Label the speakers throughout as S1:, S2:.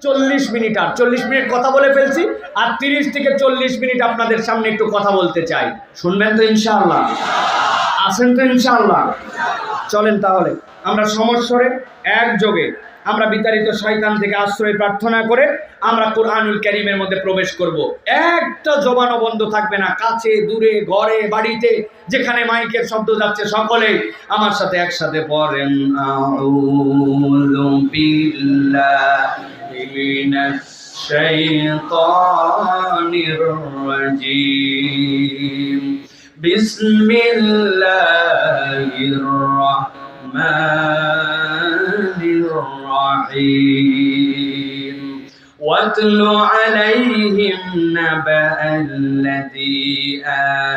S1: 40 minute, আর 40 minute কথা বলে ফেলছি, আর 30 থেকে 40 মিনিট আপনাদের সামনে একটু কথা বলতে চাই। শুনবেন তো ইনশাআল্লাহ? আসেন তো ইনশাআল্লাহ? চলেন তাহলে আমরা সমস্বরে একযোগে আমরা বিতাড়িত শয়তান থেকে আশ্রয় প্রার্থনা করে আমরা কোরআনুল কারীমের মধ্যে প্রবেশ করব। একটা জবানও বন্ধ থাকবে না, কাছে দূরে ঘরে বাড়িতে যেখানে মাইকের শব্দ যাচ্ছে সকলে আমার সাথে একসাথে পড়েন, আউযু বিল্লাহি মিনাশ শাইতানির রাজীম, বিসমিল্লাহির রাহমানির রহিম, ওয়াতলু আলাইহিম নাবা আল্লাযী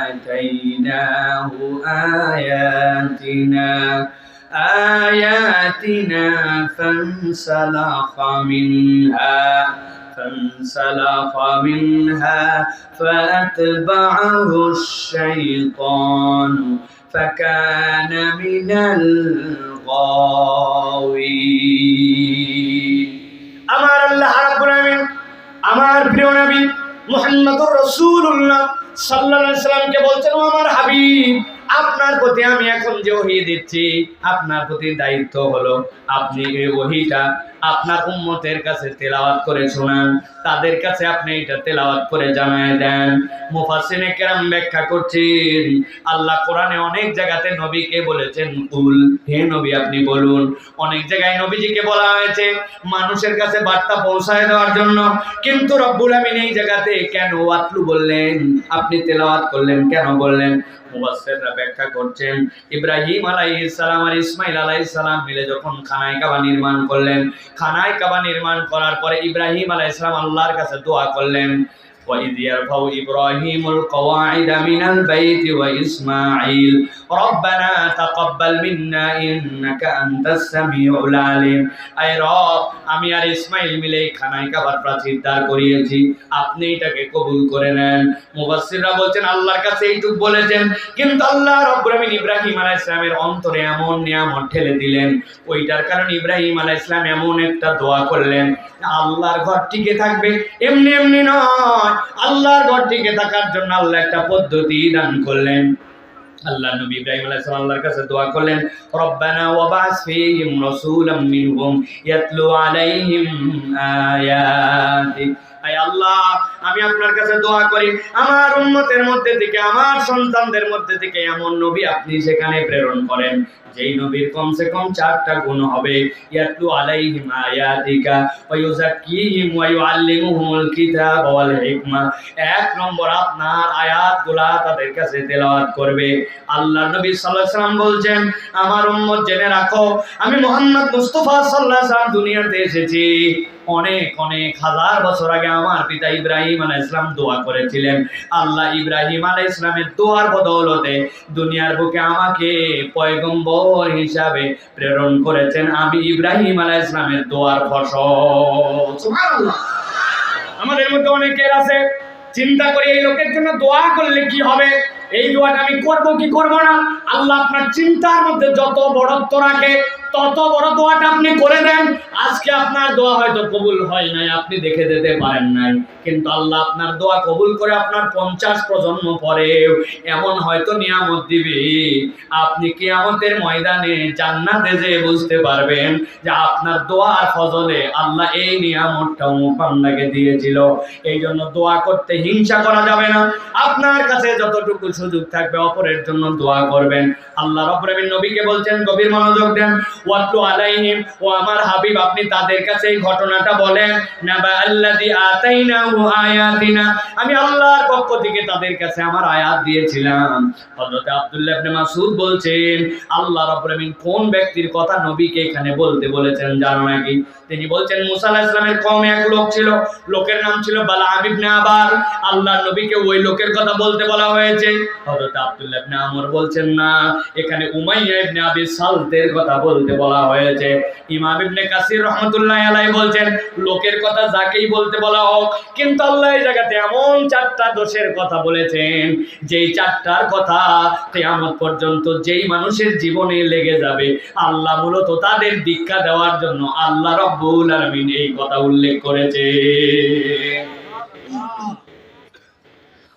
S1: আতাইনাহু আয়াতিনা فانسلخ منها فأتبعه الشيطان فكان من الغاوين। আমার আল্লাহ রাব্বুল আলামিন আমার প্রিয় নবী মুহাম্মদুর রাসূলুল্লাহ সাল্লাল্লাহু আলাইহি সাল্লামকে বলছেন, ও আমার হাবিব, আপনার প্রতি আমি এখন যে ওহী দিচ্ছি, আপনার প্রতি দায়িত্ব হলো আপনি এই ওহীটা আপনার উম্মতের কাছে তেলাওয়াত করে শোনান, তাদের কাছে আপনি এটা তেলাওয়াত করে জানায় দেন। মুফাসসিরে কেরাম ব্যাখ্যা করছেন, আল্লাহ কোরআনে অনেক জায়গাতে নবীকে বলেছেন কুল, হে নবী আপনি বলুন। অনেক জায়গায় নবীজিকে বলা হয়েছে মানুষের কাছে বার্তা পৌঁছায় দেওয়ার জন্য, কিন্তু রব্বুল আমিন এই জায়গাতে কেন ওয়াতলু বললেন, আপনি তেলাওয়াত করলেন কেন বললেন? মুফাসসিররা ব্যাখ্যা করছেন, ইব্রাহিম আলাইহিস সালাম আর ইসমাঈল আলাইহিস সালাম মিলে যখন খানায় কাবা নির্মাণ করলেন, খানায় কাবা নির্মাণ করার পরে ইব্রাহিম আলাইহিস সালাম আল্লাহর কাছে দোয়া করলেন, وَإِذْ يَرْفَعُ إِبْرَاهِيمُ الْقَوَاعِدَ مِنَ الْبَيْتِ وَإِسْمَاعِيلُ رَبَّنَا تَقَبَّلْ مِنَّا إِنَّكَ أَنْتَ السَّمِيعُ الْعَلِيمُ। আয় রব, আমি আর ইসমাইল মিলে খানায় কাবার প্রাচীর দাঁড় করিয়েছি, আপনি এটাকে কবুল করে নেন। মুফাসসিররা বলছেন আল্লাহর কাছে এইটুকু বলেছেন, কিন্তু আল্লাহ রাব্বুল আমিন ইব্রাহিম আলাইহিস সালামের অন্তরে এমন নিয়ামত ঠেলে দিলেন, ওইটার কারণে ইব্রাহিম আলাইহিস সালাম এমন একটা দোয়া করলেন, আল্লাহর ঘর টিকে থাকবে এমনি এমনি নয়, আল্লাহর ঘর টিকে থাকার জন্য আল্লাহ একটা পদ্ধতি দান করলেন। আল্লাহ নবী ইব্রাহিম আলাইহিস সালাম আল্লাহর কাছে দোয়া করলেন, রব্বানা ওয়াবাস ফীহিম রাসূলাম মিনহুম ইয়াতলু আলাইহিম আয়াতিক। আয় আল্লাহ, আমি আপনার কাছে দোয়া করি আমার উম্মতের মধ্যে থেকে, আমার সন্তানদের মধ্যে থেকে এমন নবী আপনি সেখানে প্রেরণ করেন যেই নবীর কমসে কম 4টা গুণ হবে, ইয়াতলু আলাইহিম আয়াতিকা ওয়া ইউযাক্কিহিম ওয়া ইউআল্লিমুহুমুল কিতাব ওয়াল হিকমা। 1 নম্বর, আপনার আয়াতগুলা তাদের কাছে তেলাওয়াত করবে। আল্লাহর নবী সাল্লাল্লাহু আলাইহি সাল্লাম বলছেন, আমার উম্মত জেনে রাখো, আমি মুহাম্মদ মুস্তাফা সাল্লাল্লাহু আলাইহি সাল্লাম দুনিয়াতে এসেছি অনেক অনেক হাজার বছর আগে আমার পিতা ইব্রাহিম আলাইহিস সালাম দোয়া করেছিলেন। আল্লাহ ইব্রাহিম আলাইহিস সালামের দোয়ার বদৌলতে দুনিয়ার বুকে আমাকে পয়গম্বর হিসাবে প্রেরণ করেছেন। আমি ইব্রাহিম আলাইহিস সালামের দোয়ার ফসল। সুবহানাল্লাহ। আমাদের মধ্যে অনেকের আছে চিন্তা করি এই লোকের জন্য দোয়া করলে কি হবে, এই দোয়াটা আমি করব কি করব না। আল্লাহ আপনার চিন্তার মধ্যে যত বড়ত্ব রাখে তত বড় দোয়াটা আপনি করে দেন। আজকে আপনার দোয়া হয়তো কবুল হয় নাই, আপনি দেখে যেতে পারেন নাই, কিন্তু আল্লাহ আপনার দোয়া কবুল করে আপনার 50 প্রজন্ম পরেও এমন হয়তো নিয়ামত দিবে, আপনি কিয়ামতের ময়দানে জান্নাতে যেয়ে বুঝতে পারবেন যে আপনার দোয়ার ফজলে আল্লাহ এই নিয়ামতটা বান্দাকে দিয়েছিল। এই জন্য দোয়া করতে হিংসা করা যাবে না। আপনার কাছে যতটুকু সুযোগ থাকবে অপরের জন্য দোয়া করবেন। আল্লাহ রাব্বুল আমিন নবীকে বলছেন, গভীর মনোযোগ দেন, ওয়াতলু আলাইহিম, ও আমার হাবিব আপনি তাদের কাছে এই ঘটনাটা বলেন, নাবা আল্লাযী আতাইনাহু আয়াতিনা, আমি আল্লাহর পক্ষ থেকে তাদের কাছে আমার আয়াত দিয়েছিলাম। হযরত আব্দুল্লাহ ইবনে মাসউদ বলছেন, আল্লাহ রাব্বুল আমিন কোন ব্যক্তির কথা নবীকে এখানে বলতে বলেছেন জানো নাকি? তিনি বলছেন মুসা আলাইহিস সালামের কওমে এক লোক ছিল, লোকের নাম ছিল বালাম ইবনে আবার। আল্লাহ নবীকে ওই লোকের কথা বলতে বলা হয়েছে। হযরত আব্দুল্লাহ ইবনে আমর বলছেন না, এখানে উমাইয়া ইবনে আবি সালতের কথা বলতে বলতে বলা হয়েছে। ইমাম ইবনে কাসির রাহমাতুল্লাহি আলাইহি বলছেন, লোকের কথা যাকেই বলতে বলা হোক, কিন্তু আল্লাহ এই জায়গাতে এমন 4টা দোষের কথা বলেছেন, যেই 4টার কথা কিয়ামত পর্যন্ত যেই মানুষের জীবনে লেগে যাবে, আল্লাহ মূলত তাদের দীক্ষা দেওয়ার জন্য আল্লাহ রাব্বুল আলামিন এই কথা উল্লেখ করেছে।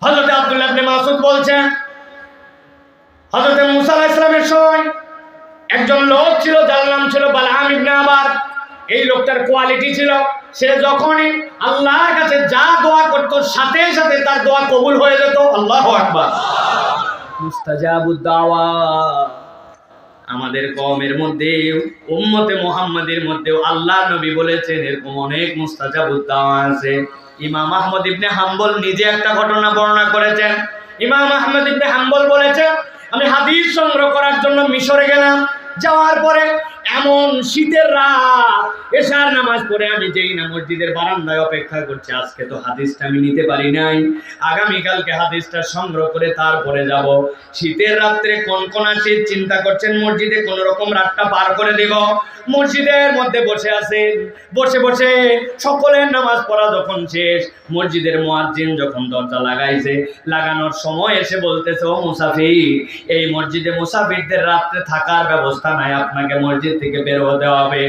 S1: হযরত আব্দুল্লাহ ইবনে মাসউদ বলছেন, হযরত মুসা আলাইহিস সালামের সময় একজন লোক ছিল, যার নাম ছিল বালআম ইবনে আবার। এই লোকটার কোয়ালিটি ছিল, সে যখনই আল্লাহর কাছে যা দোয়া করত সাথে সাথে তার দোয়া কবুল হয়ে যেত। আল্লাহু আকবার। মুস্তাজাবুদ দাওয়া। আমাদের কওমের মধ্যে, উম্মতে মুহাম্মাদের মধ্যেও আল্লাহ নবী বলেছেন এরকম অনেক মুস্তাজাবুদ দাওয়া আছে। ইমাম আহমদ ইবনে হাম্বল নিজে একটা ঘটনা বর্ণনা করেছেন। ইমাম আহমদ ইবনে হাম্বল বলেছেন, আমি হাদিস সংগ্রহ করার জন্য মিশরে গেলাম। যাওয়ার পরে এমন শীতের রাত, এশার নামাজ পড়ে আমি যেই না মসজিদের বারান্দায় অপেক্ষা করছি, আজকে তো হাদিসটা আমি নিতে পারি নাই, আগামীকালকে হাদিসটা সংগ্রহ করে তারপরে যাব। শীতের রাত্রে কনকনা শীত, চিন্তা করছেন মসজিদে কোন রকম রাতটা পার করে দেব। মসজিদের মধ্যে বসে আছেন, বসে বসে সকলের নামাজ পড়া যখন শেষ, মসজিদের মুয়াজ্জিন যখন দরজা লাগাইছে, লাগানোর সময় এসে বলতেছে, ও মুসাফির, এই মসজিদে মুসাফিরদের রাত্রে থাকার ব্যবস্থা নাই, আপনাকে মসজিদ থেকে বের হতে হবে।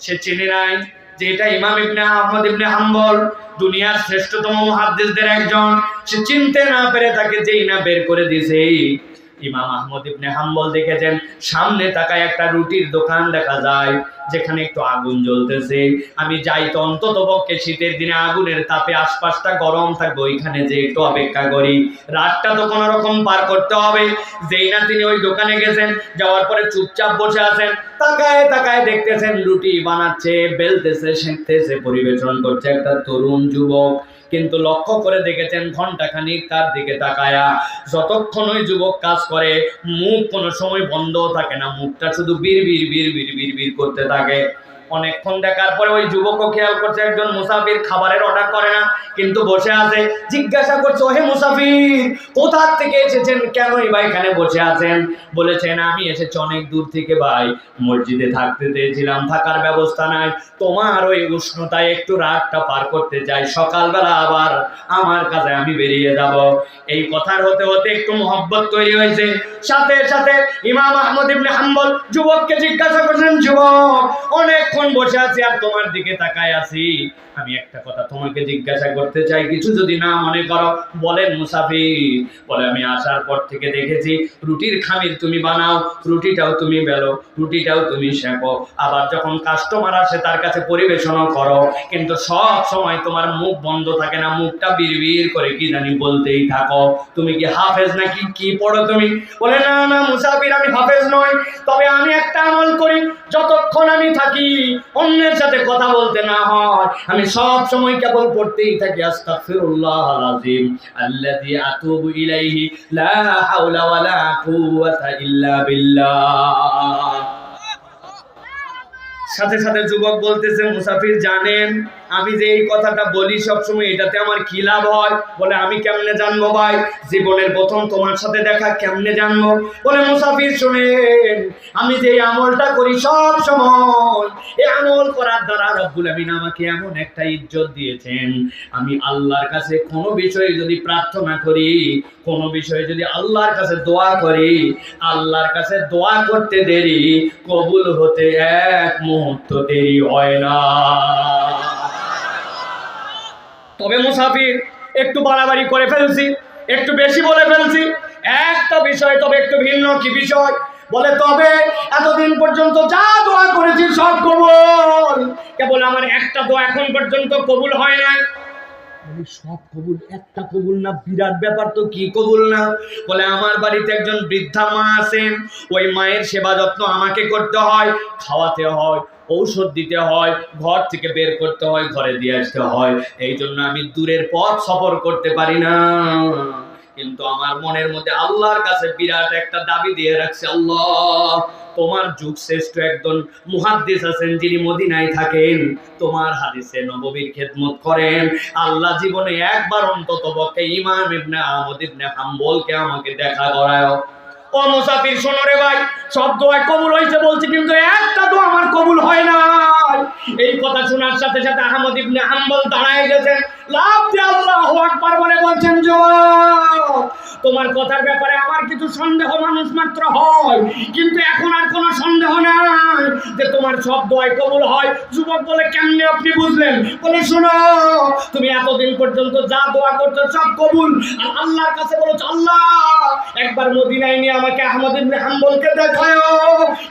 S1: সে চিনে নাই যে এটা ইমাম ইবনে আহমদ ইবনে হাম্বল, দুনিয়ার শ্রেষ্ঠতম মুহাদ্দিসদের একজন। সে চিনতে না পেরে তাকে যেই না বের করে দিয়েছে। ইমাম আহমদ ইবনে হাম্বল দেখেছেন সামনে তাকায় একটা রুটির দোকান দেখা যায়, যেখানে একটু আগুন জ্বলতেছে। আমি যাই তো অন্তত পক্ষে শীতের দিনে আগুনের তাপে আশপাশটা গরম থাকবে, ওইখানে যে একটু অপেক্ষা করি, রাতটা তো কোনো রকম পার করতে হবে। যেই না তিনি ওই দোকানে গেছেন, যাওয়ার পরে চুপচাপ বসে আছেন, তাকায় তাকায় দেখতেছেন রুটি বানাচ্ছে, বেলতেছে, সেঁকতেছে, পরিবেশন করছে একটা তরুণ যুবক। কিন্তু লক্ষ্য করে দেখেছেন ঘন্টাখানিক তার দিকে তাকায়া, যতক্ষণ ওই যুবক কাজ করে মুখ কোনো সময় বন্ধ থাকে না, মুখটা শুধু বিড় বিড় বিড় বিড় বিড় বিড় করতে থাকে। অনেকক্ষণ দেখার পরে ওই যুবকও খেয়াল করছে একজন মুসাফির খাবারের অর্ডার করে না, কিন্তু বসে আছে। জিজ্ঞাসা করছে, ওহে মুসাফির, কোথা থেকে এসেছেন, কেনই ভাই এখানে বসে আছেন? বলেছেন, আমি এসেছি অনেক দূর থেকে ভাই, মসজিদে থাকতে চেয়েছিলাম, থাকার ব্যবস্থা নাই, তোমার ওই উষ্ণতায় একটু রাতটা পার করতে চাই, সকালবেলা আবার আমার কাছে আমি বেরিয়ে যাব। এই কথার হতে হতে একটু মহব্বত তৈরি হয়েছে। সাথে সাথে ইমাম আহমদ ইবনে হাম্বল যুবককে জিজ্ঞাসা করলেন, যুবক, অনেকক্ষণ বসে আছি আর তোমার দিকে তাকায় আছি, আমি একটা কথা তোমাকে জিজ্ঞাসা করতে চাই, কিছু যদি না মনে করো। বলেন মুসাফির। বলে, আমি আসার পর থেকে দেখেছি রুটির খামির তুমি বানাও, রুটিটাও তুমি বেলো, রুটিটাও তুমি সেঁকো, আবার যখন কাস্টমার আসে তার কাছে পরিবেশনও করো, কিন্তু সব সময় তোমার মুখ বন্ধ থাকে না, মুখটা বিড়বিড় করে কি জানি বলতেই থাকো। তুমি কি হাফেজ নাকি কি পড়ো তুমি? বলে, না না মুসাফির, আমি হাফেজ নই, তবে আমি একটা আমল করি, যতক্ষণ আমি থাকি অন্যের সাথে কথা বলতে না হয়, আমি সব সময় কেবল পড়তেই থাকি আস্তাগফিরুল্লাহাল আযীম আল্লাযী আতুবু ইলাইহি লা হাওলা ওয়ালা কুওয়াতা ইল্লা বিল্লাহ। সাথে সাথে যুবক বলতেছে, মুসাফির জানেন আমি যে এই কথাটা বলি সবসময়, এটাতে আমার কি লাভ হয়? বলে, আমি কেমনে জানবো ভাই, জীবনের প্রথম তোমার সাথে দেখা, কেমনে জানবো? বলে, মুসাফির শুনেন, আমি যে আমলটা করি সব সময়, এই আমল করার দ্বারা রব্বুল আমিন আমাকে এমন একটা ইজ্জত দিয়েছেন, আমি আল্লাহর কাছে কোনো বিষয়ে যদি প্রার্থনা করি, কোনো বিষয়ে যদি আল্লাহর কাছে দোয়া করি, আল্লাহর কাছে দোয়া করতে দেরি, কবুল হতে এক মুহূর্ত দেরি হয় না। তবে মুসাফির, একটু বাড়াবাড়ি করে ফেলছি, একটু বেশি বলে ফেলছি, একটা বিষয় তবে একটু ভিন্ন। কি বিষয়? বলে, তবে এতদিন পর্যন্ত যা দোয়া করেছি সব কবুল, কেবল আমার একটা দোয়া এখন পর্যন্ত কবুল হয় না। সব কবুল, একটা কবুল না? বিরাট ব্যাপার তো, কি কবুল না? বলে, আমার বাড়িতে একজন বৃদ্ধা মা আছেন, ওই মায়ের সেবা যত্ন আমাকে করতে হয়, খাওয়াতে হয়, ঔষধ দিতে হয়, ঘর থেকে বের করতে হয়, ঘরে দিয়ে আসতে হয়, এই জন্য আমি দূরের পথ সফর করতে পারি না। কিন্তু আমার মনের মধ্যে আল্লাহর কাছে বিরাট একটা দাবি দিয়ে রাখছে, আল্লাহ, তোমার যুগ শ্রেষ্ঠ একজন মুহাদ্দিস আছেন যিনি মদিনায় থাকেন, তোমার হাদিসে নববীর খেদমত করেন, আল্লাহ জীবনে একবার অন্তত পক্ষে ইমাম ইবনে আহমদ ইবনে হাম্বলকে আমাকে দেখা করায়। ও মুসাফির শোনো রে ভাই, সব দোয়া কবুল হয়েছে বলছি, কিন্তু একটা দোয়া আমার কবুল হয় না। এই কথা শোনার সাথে সাথে আহমদ ইবনে হাম্বল দাঁড়ায় গেছেন, লাফ দিয়ে আল্লাহু আকবার বলে বলছেন, যুবক তোমার কথার ব্যাপারে আমার কিছু সন্দেহ মানুষ মাত্র হয়, কিন্তু এখন আর কোনো সন্দেহ নাই যে তোমার সব দোয়াই কবুল হয়। যুবক বলে, কেমনে আপনি বুঝলেন? বলে, শোনো, তুমি এতদিন পর্যন্ত যা দোয়া করছো সব কবুল, আর আল্লাহর কাছে বলেছো, আল্লাহ একবার মদিনায় নিয়ে আমাকে আহমদ ইবনে হাম্বলকে দেখায়ো,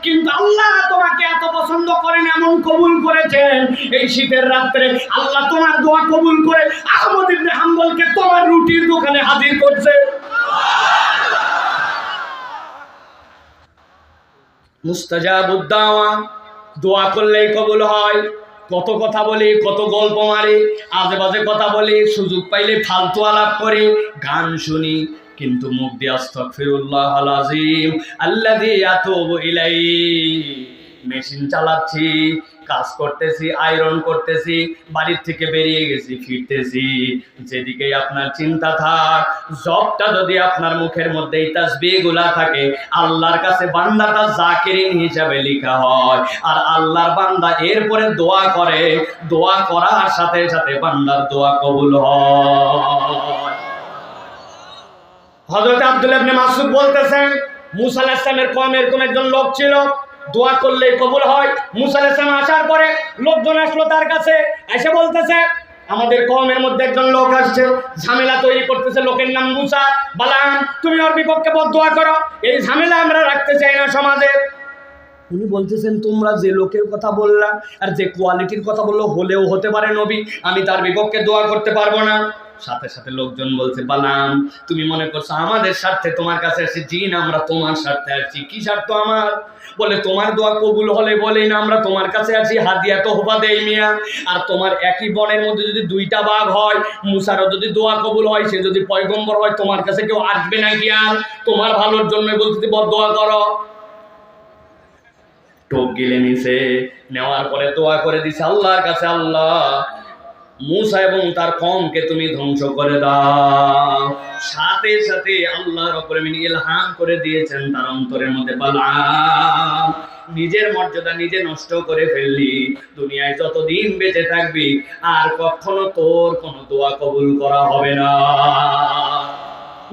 S1: কিন্তু আল্লাহ তোমাকে এত পছন্দ করেন, এমন কবুল করেছেন এই শীতের রাত্রে আল্লাহ তোমার দোয়া কবুল করে আহমদ ইবনে হাম্বলকে তোমার রুটির দোকানে হাজির করছে। মুস্তাজাবুদ দাওয়া, দোয়া করলেই কবুল হয়। কত কথা বলি, কত গল্প মারি, আজে বাজে কথা বলি, সুযোগ পাইলে ফালতু আলাপ করি, গান শুনি, কিন্তু মুখ দিয়ে আস্তাগফিরুল্লাহল আযীম আল্লাযী আতুবু ইলাইহি। মেশিন চালাচ্ছি, কাজ করতেছি, আয়রন করতেছি, বাড়ির থেকে বেরিয়ে গেছি, ফিরতেছি, যেদিকে আপনার চিন্তা থাক, জবটা যদি আপনার মুখের মধ্যে এই তাসবিহগুলা থাকে, আল্লাহর কাছে বান্দাটা জাকিরিন হিসাবে লেখা হয়। আর আল্লাহর বান্দা এরপরে দোয়া করে, দোয়া করার সাথে সাথে বান্দার দোয়া কবুল হয়। হযরত আব্দুল্লাহ ইবনে মাসউদ বলতেছেন, মুসা আলাইহিস সালামের কওমে এরকম একজন লোক ছিল, দোয়া করলেই কবুল হয়। মুসা আলাইহিস সালাম আসার পরে লোকজন আসলো তার কাছে, এসে বলতেছে, আমাদের কওমের মধ্যে একজন লোক আসছে, ঝামেলা তৈরি করতেছে, লোকের নাম মুসা, বালাম তুমি ওর বিপক্ষে বদদোয়া করো, এই ঝামেলা আমরা রাখতে চাই না সমাজে। উনি বলতেছেন, তোমরা যে লোকের কথা বললা আর যে কোয়ালিটির কথা বললো, হলেও হতে পারে নবী, আমি তার বিপক্ষে দোয়া করতে পারবো না। সাথে সাথে লোকজন বলছে, বালাম তুমি মনে করছো আমাদের স্বার্থে তোমার কাছে আসি? জি না, আমরা তোমার স্বার্থে আসছি। কি স্বার্থ আমার? বলে, তোমার দোয়া কবুল হলে বলেই না আমরা তোমার কাছে আছি, হাদিয়া তোহফা দেই মিয়া। আর তোমার একই বনের মধ্যে যদি দুইটা বাঘ হয়, মুসারও যদি দোয়া কবুল হয়, সে যদি পয়গম্বর হয়, তোমার কাছে কেউ আসবে নাকি? আর তোমার ভালোর জন্য বলতে বদদোয়া করো। টোপ গিলে নিছে, নেওয়ার পরে দোয়া করে দিছে আল্লাহর কাছে, আল্লাহ মুসা এবং তার কওমকে তুমি ধ্বংস করে দাও। সাথে সাথে আল্লাহর উপরে ইলহাম করে দিয়েছেন তার অন্তরের মধ্যে, বালাম নিজের মর্যাদা নিজে নষ্ট করে ফেললি, দুনিয়ায় যতদিন বেঁচে থাকবি আর কখনো তোর কোনো দোয়া কবুল করা হবে না।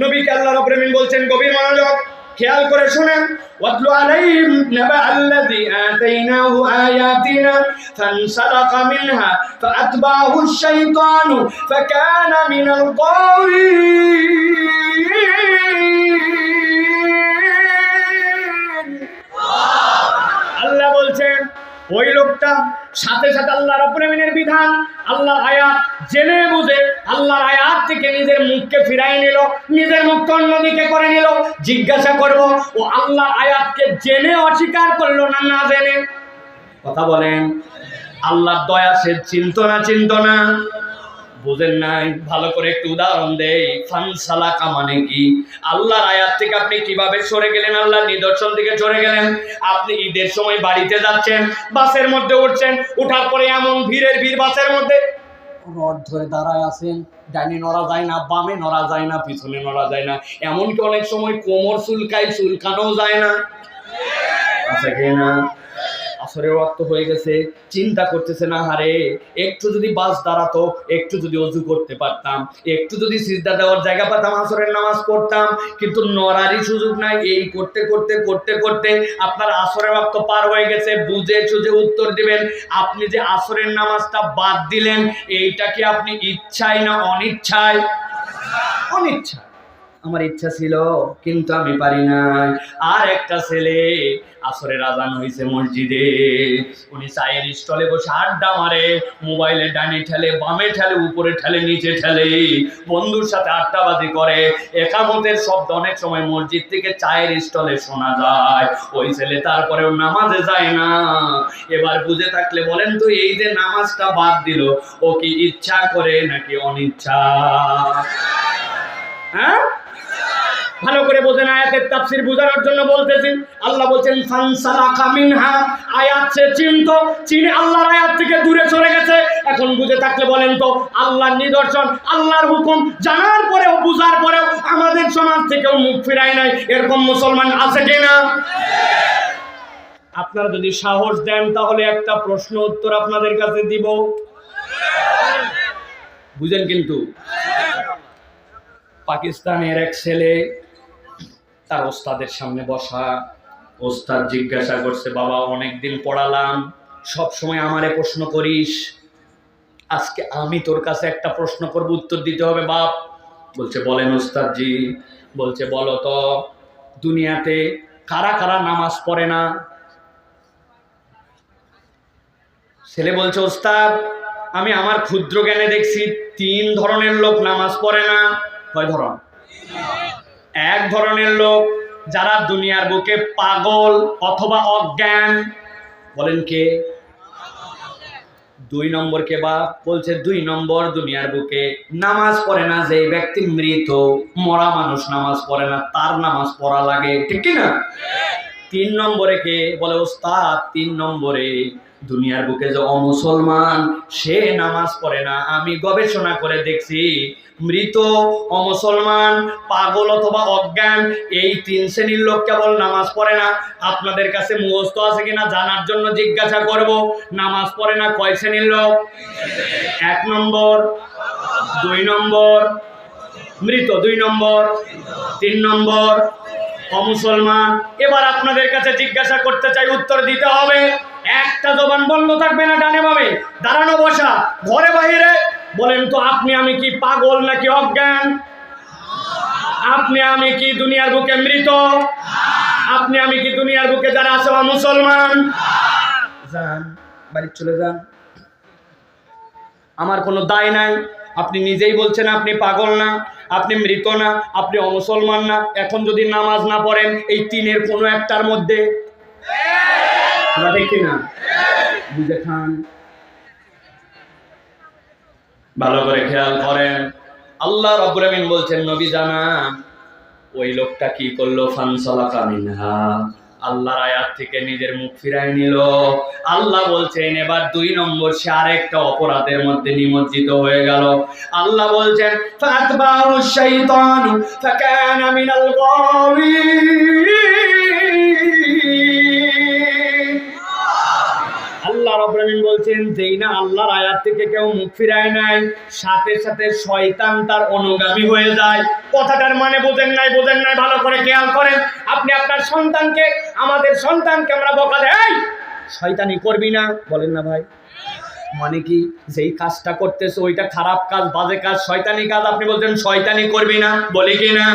S1: নবীকে আল্লাহর উপরে বলছেন, গভীর মনোযোগ খেয়াল করে শুনেন, ওয়াতলু আলাইহিম নাবা আল্লাযী আতাইনাহু আয়াতিনা ফানসালাকা মিনহা ফাআতবাহু আশ-শাইতানু ফাকানা মিনাল গাওয়িন। আল্লাহ বলছেন, ওই লোকটা সাথে সাথে আল্লাহ রাব্বুল আলামিনের বিধান, আল্লাহর আয়াত জেনে বুঝে আল্লাহর আয়াত থেকে নিজের মুখকে ফিরাই নিল, নিজের মুখকে অন্যদিকে করে নিল। জিজ্ঞাসা করব, ও আল্লাহর আয়াতকে জেনে অস্বীকার করলো না না জেনে? কথা বলেন, আল্লাহর দয়া সে চিন্ত না? বুঝেন নাই? ভালো করে একটু উদাহরণ দেই। ফানসালাকা মানে কি? আল্লাহর আয়াত থেকে আপনি কিভাবে সরে গেলেন, আল্লাহর নিদর্শন থেকে সরে গেলেন। আপনি ঈদের সময় বাড়িতে যাচ্ছেন, বাসের মধ্যে উঠছেন, উঠার পরে এমন ভিড়ের ভিড় বাসের মধ্যে, রড ধরে দাঁড়ায় আছেন, ডাইনে নড়া যায় না, বামে নড়া যায় না, পিছনে নড়া যায় না, এমনকি অনেক সময় কোমর চুলকানোও যায় না, আছে কি না? আসরের ওয়াক্ত হয়ে গেছে, চিন্তা করতেছে না, হারে একটু যদি বাস দাঁড়াতো, একটু যদি ওযু করতে পারতাম, একটু যদি সিজদা দেওয়ার জায়গা পেতাম, আসরের নামাজ পড়তাম, কিন্তু নড়ারই সুযোগ নাই। এই করতে করতে করতে করতে আপনার আসরের ওয়াক্ত পার হয়ে গেছে। বুঝে সুঝে উত্তর দিবেন, আপনি যে আসরের নামাজটা বাদ দিলেন, এইটা কি আপনি ইচ্ছায় না অনিচ্ছায়? অনিচ্ছা। আমার ইচ্ছা ছিল কিন্তু আমি পারি নাই। আর একটা ছেলে, আসরের আজান হয়েছে মসজিদে, উনি চায়ের স্টলে বসে আড্ডা মারে, মোবাইলে ডানে ঠেলে, বামে ঠেলে, উপরে ঠেলে, নিচে ঠেলে, বন্ধুর সাথে আড্ডাবাজি করে। একামতের শব্দ অনেক সময় মসজিদ থেকে চায়ের স্টলে শোনা যায়। ওই ছেলে তারপরেও নামাজে যায় না। এবার বুঝে থাকলে বলেন তো, এই যে নামাজটা বাদ দিল, ও কি ইচ্ছা করে নাকি অনিচ্ছা? হ্যাঁ, ভালো করে বোঝেন, আয়াতের তাফসীর বোঝানোর জন্য বলতেছি। আল্লাহ বলছেন ফানসালাকা মিনহা, আয়াত সে চিনে আল্লাহর আয়াত থেকে দূরে চলে গেছে। এখন বুঝে থাকলে বলেন তো, আল্লাহর নিদর্শন, আল্লাহর হুকুম জানার পরেও, বুঝার পরেও আমাদের সমাজ থেকেও মুখ ফিরায় নাই, এরকম মুসলমান আছে কিনা? আপনারা যদি সাহস দেন তাহলে একটা প্রশ্ন উত্তর আপনাদের কাছে দিব, বুঝেন কিন্তু। পাকিস্তানের এক ছেলে তার ওস্তাদের সামনে বসা, ওস্তাদ জিজ্ঞাসা করছে, বাবা অনেকদিন পড়ালাম, সব সময় আমারে প্রশ্ন করিস, আজকে আমি তোর কাছে একটা প্রশ্ন করব, উত্তর দিতে হবে বাপ। বলছে বলেন ওস্তাদজি। বলছে বলো তো, দুনিয়াতে কারা কারা নামাজ পড়ে না? ছেলে বলছে ওস্তাদ, আমি আমার ক্ষুদ্র জ্ঞানে দেখছি 3 ধরনের লোক নামাজ পড়ে না। কয় ধরন? এক ধরনের লোক যারা দুনিয়ার বুকে পাগল অথবা অজ্ঞান। বলেন কে? 2 নম্বর কে বা? বলছে 2 নম্বর দুনিয়ার বুকে নামাজ পড়ে না যে ব্যক্তি মৃত, মরা মানুষ নামাজ পড়ে না, তার নামাজ পড়া লাগে, ঠিক কি না? 3 নম্বরে কে? বলে ওস্তাদ 3 নম্বরে দুনিয়ার বুকে যে অমুসলমান, সে নামাজ পড়ে না। আমি গবেষণা করে দেখছি, মৃত, অমুসলমান, পাগল অথবা অজ্ঞান, এই 3 শ্রেণীর লোক কেবল নামাজ পড়ে না। আপনাদের কাছে মুখস্থ আছে কিনা জানার জন্য জিজ্ঞাসা করব, নামাজ পড়ে না কয় শ্রেণীর লোক? 1 নম্বর, 2 নম্বর মৃত, 2 নম্বর, 3 নম্বর অমুসলমান। এবার আপনাদের কাছে জিজ্ঞাসা করতে চাই, উত্তর দিতে হবে। একটা জবান বন্ধ থাকবে না, ডানে বামে, দাঁড়ানো বসা, ঘরে বাইরে। বলেন তো, আপনি আমি কি পাগল নাকি অজ্ঞান? আপনি আমি কি দুনিয়ার বুকে মৃত? আপনি আমি কি দুনিয়ার বুকে যারা আছে মুসলমান? যান বাড়ি চলে যান, আমার কোনো দায় নাই। আপনি নিজেই বলছেন আপনি পাগল না, আপনি মৃত না, আপনি অমুসলমান না। এখন যদি নামাজ না পড়েন এই 3-এর কোনো একটার মধ্যে, ঠিক না? বুঝে খান, ভালো করে খেয়াল করেন। আল্লাহ রাব্বুল আমিন বলছেন, নবী জানান ওই লোকটা কি করলো? ফানসালাকা মিনহা, আল্লাহর আয়াত থেকে নিজের মুখ ফিরায় নিল। আল্লাহ বলছেন এবার 2 নম্বর সে আরেকটা অপরাধের মধ্যে নিমজ্জিত হয়ে গেল। আল্লাহ বলছেন ফাতবাউ শাইতানু ফাকানা মিনাল গাওয়িন। আল্লাহ রাব্বুল আমিন বলছেন, যেই না আল্লাহর আয়াত থেকে কেউ মুখ ফিরায় নাই, সাথে সাথে শয়তান তার অনুগামী হয়ে যায়। কথাটার মানে বোঝেন নাই? বোঝেন নাই? ভালো করে খেয়াল করেন। আপনি আপনার সন্তানকে, আমাদের সন্তানকে আমরা বকা দেই, এই শয়তানি করবি না, বলেন না ভাই? মানে কি? যেই কাজটা করতেছে ওইটা খারাপ কাজ, বাজে কাজ, শয়তানি কাজ, আপনি বলছেন শয়তানি করবি না, বলে কি না?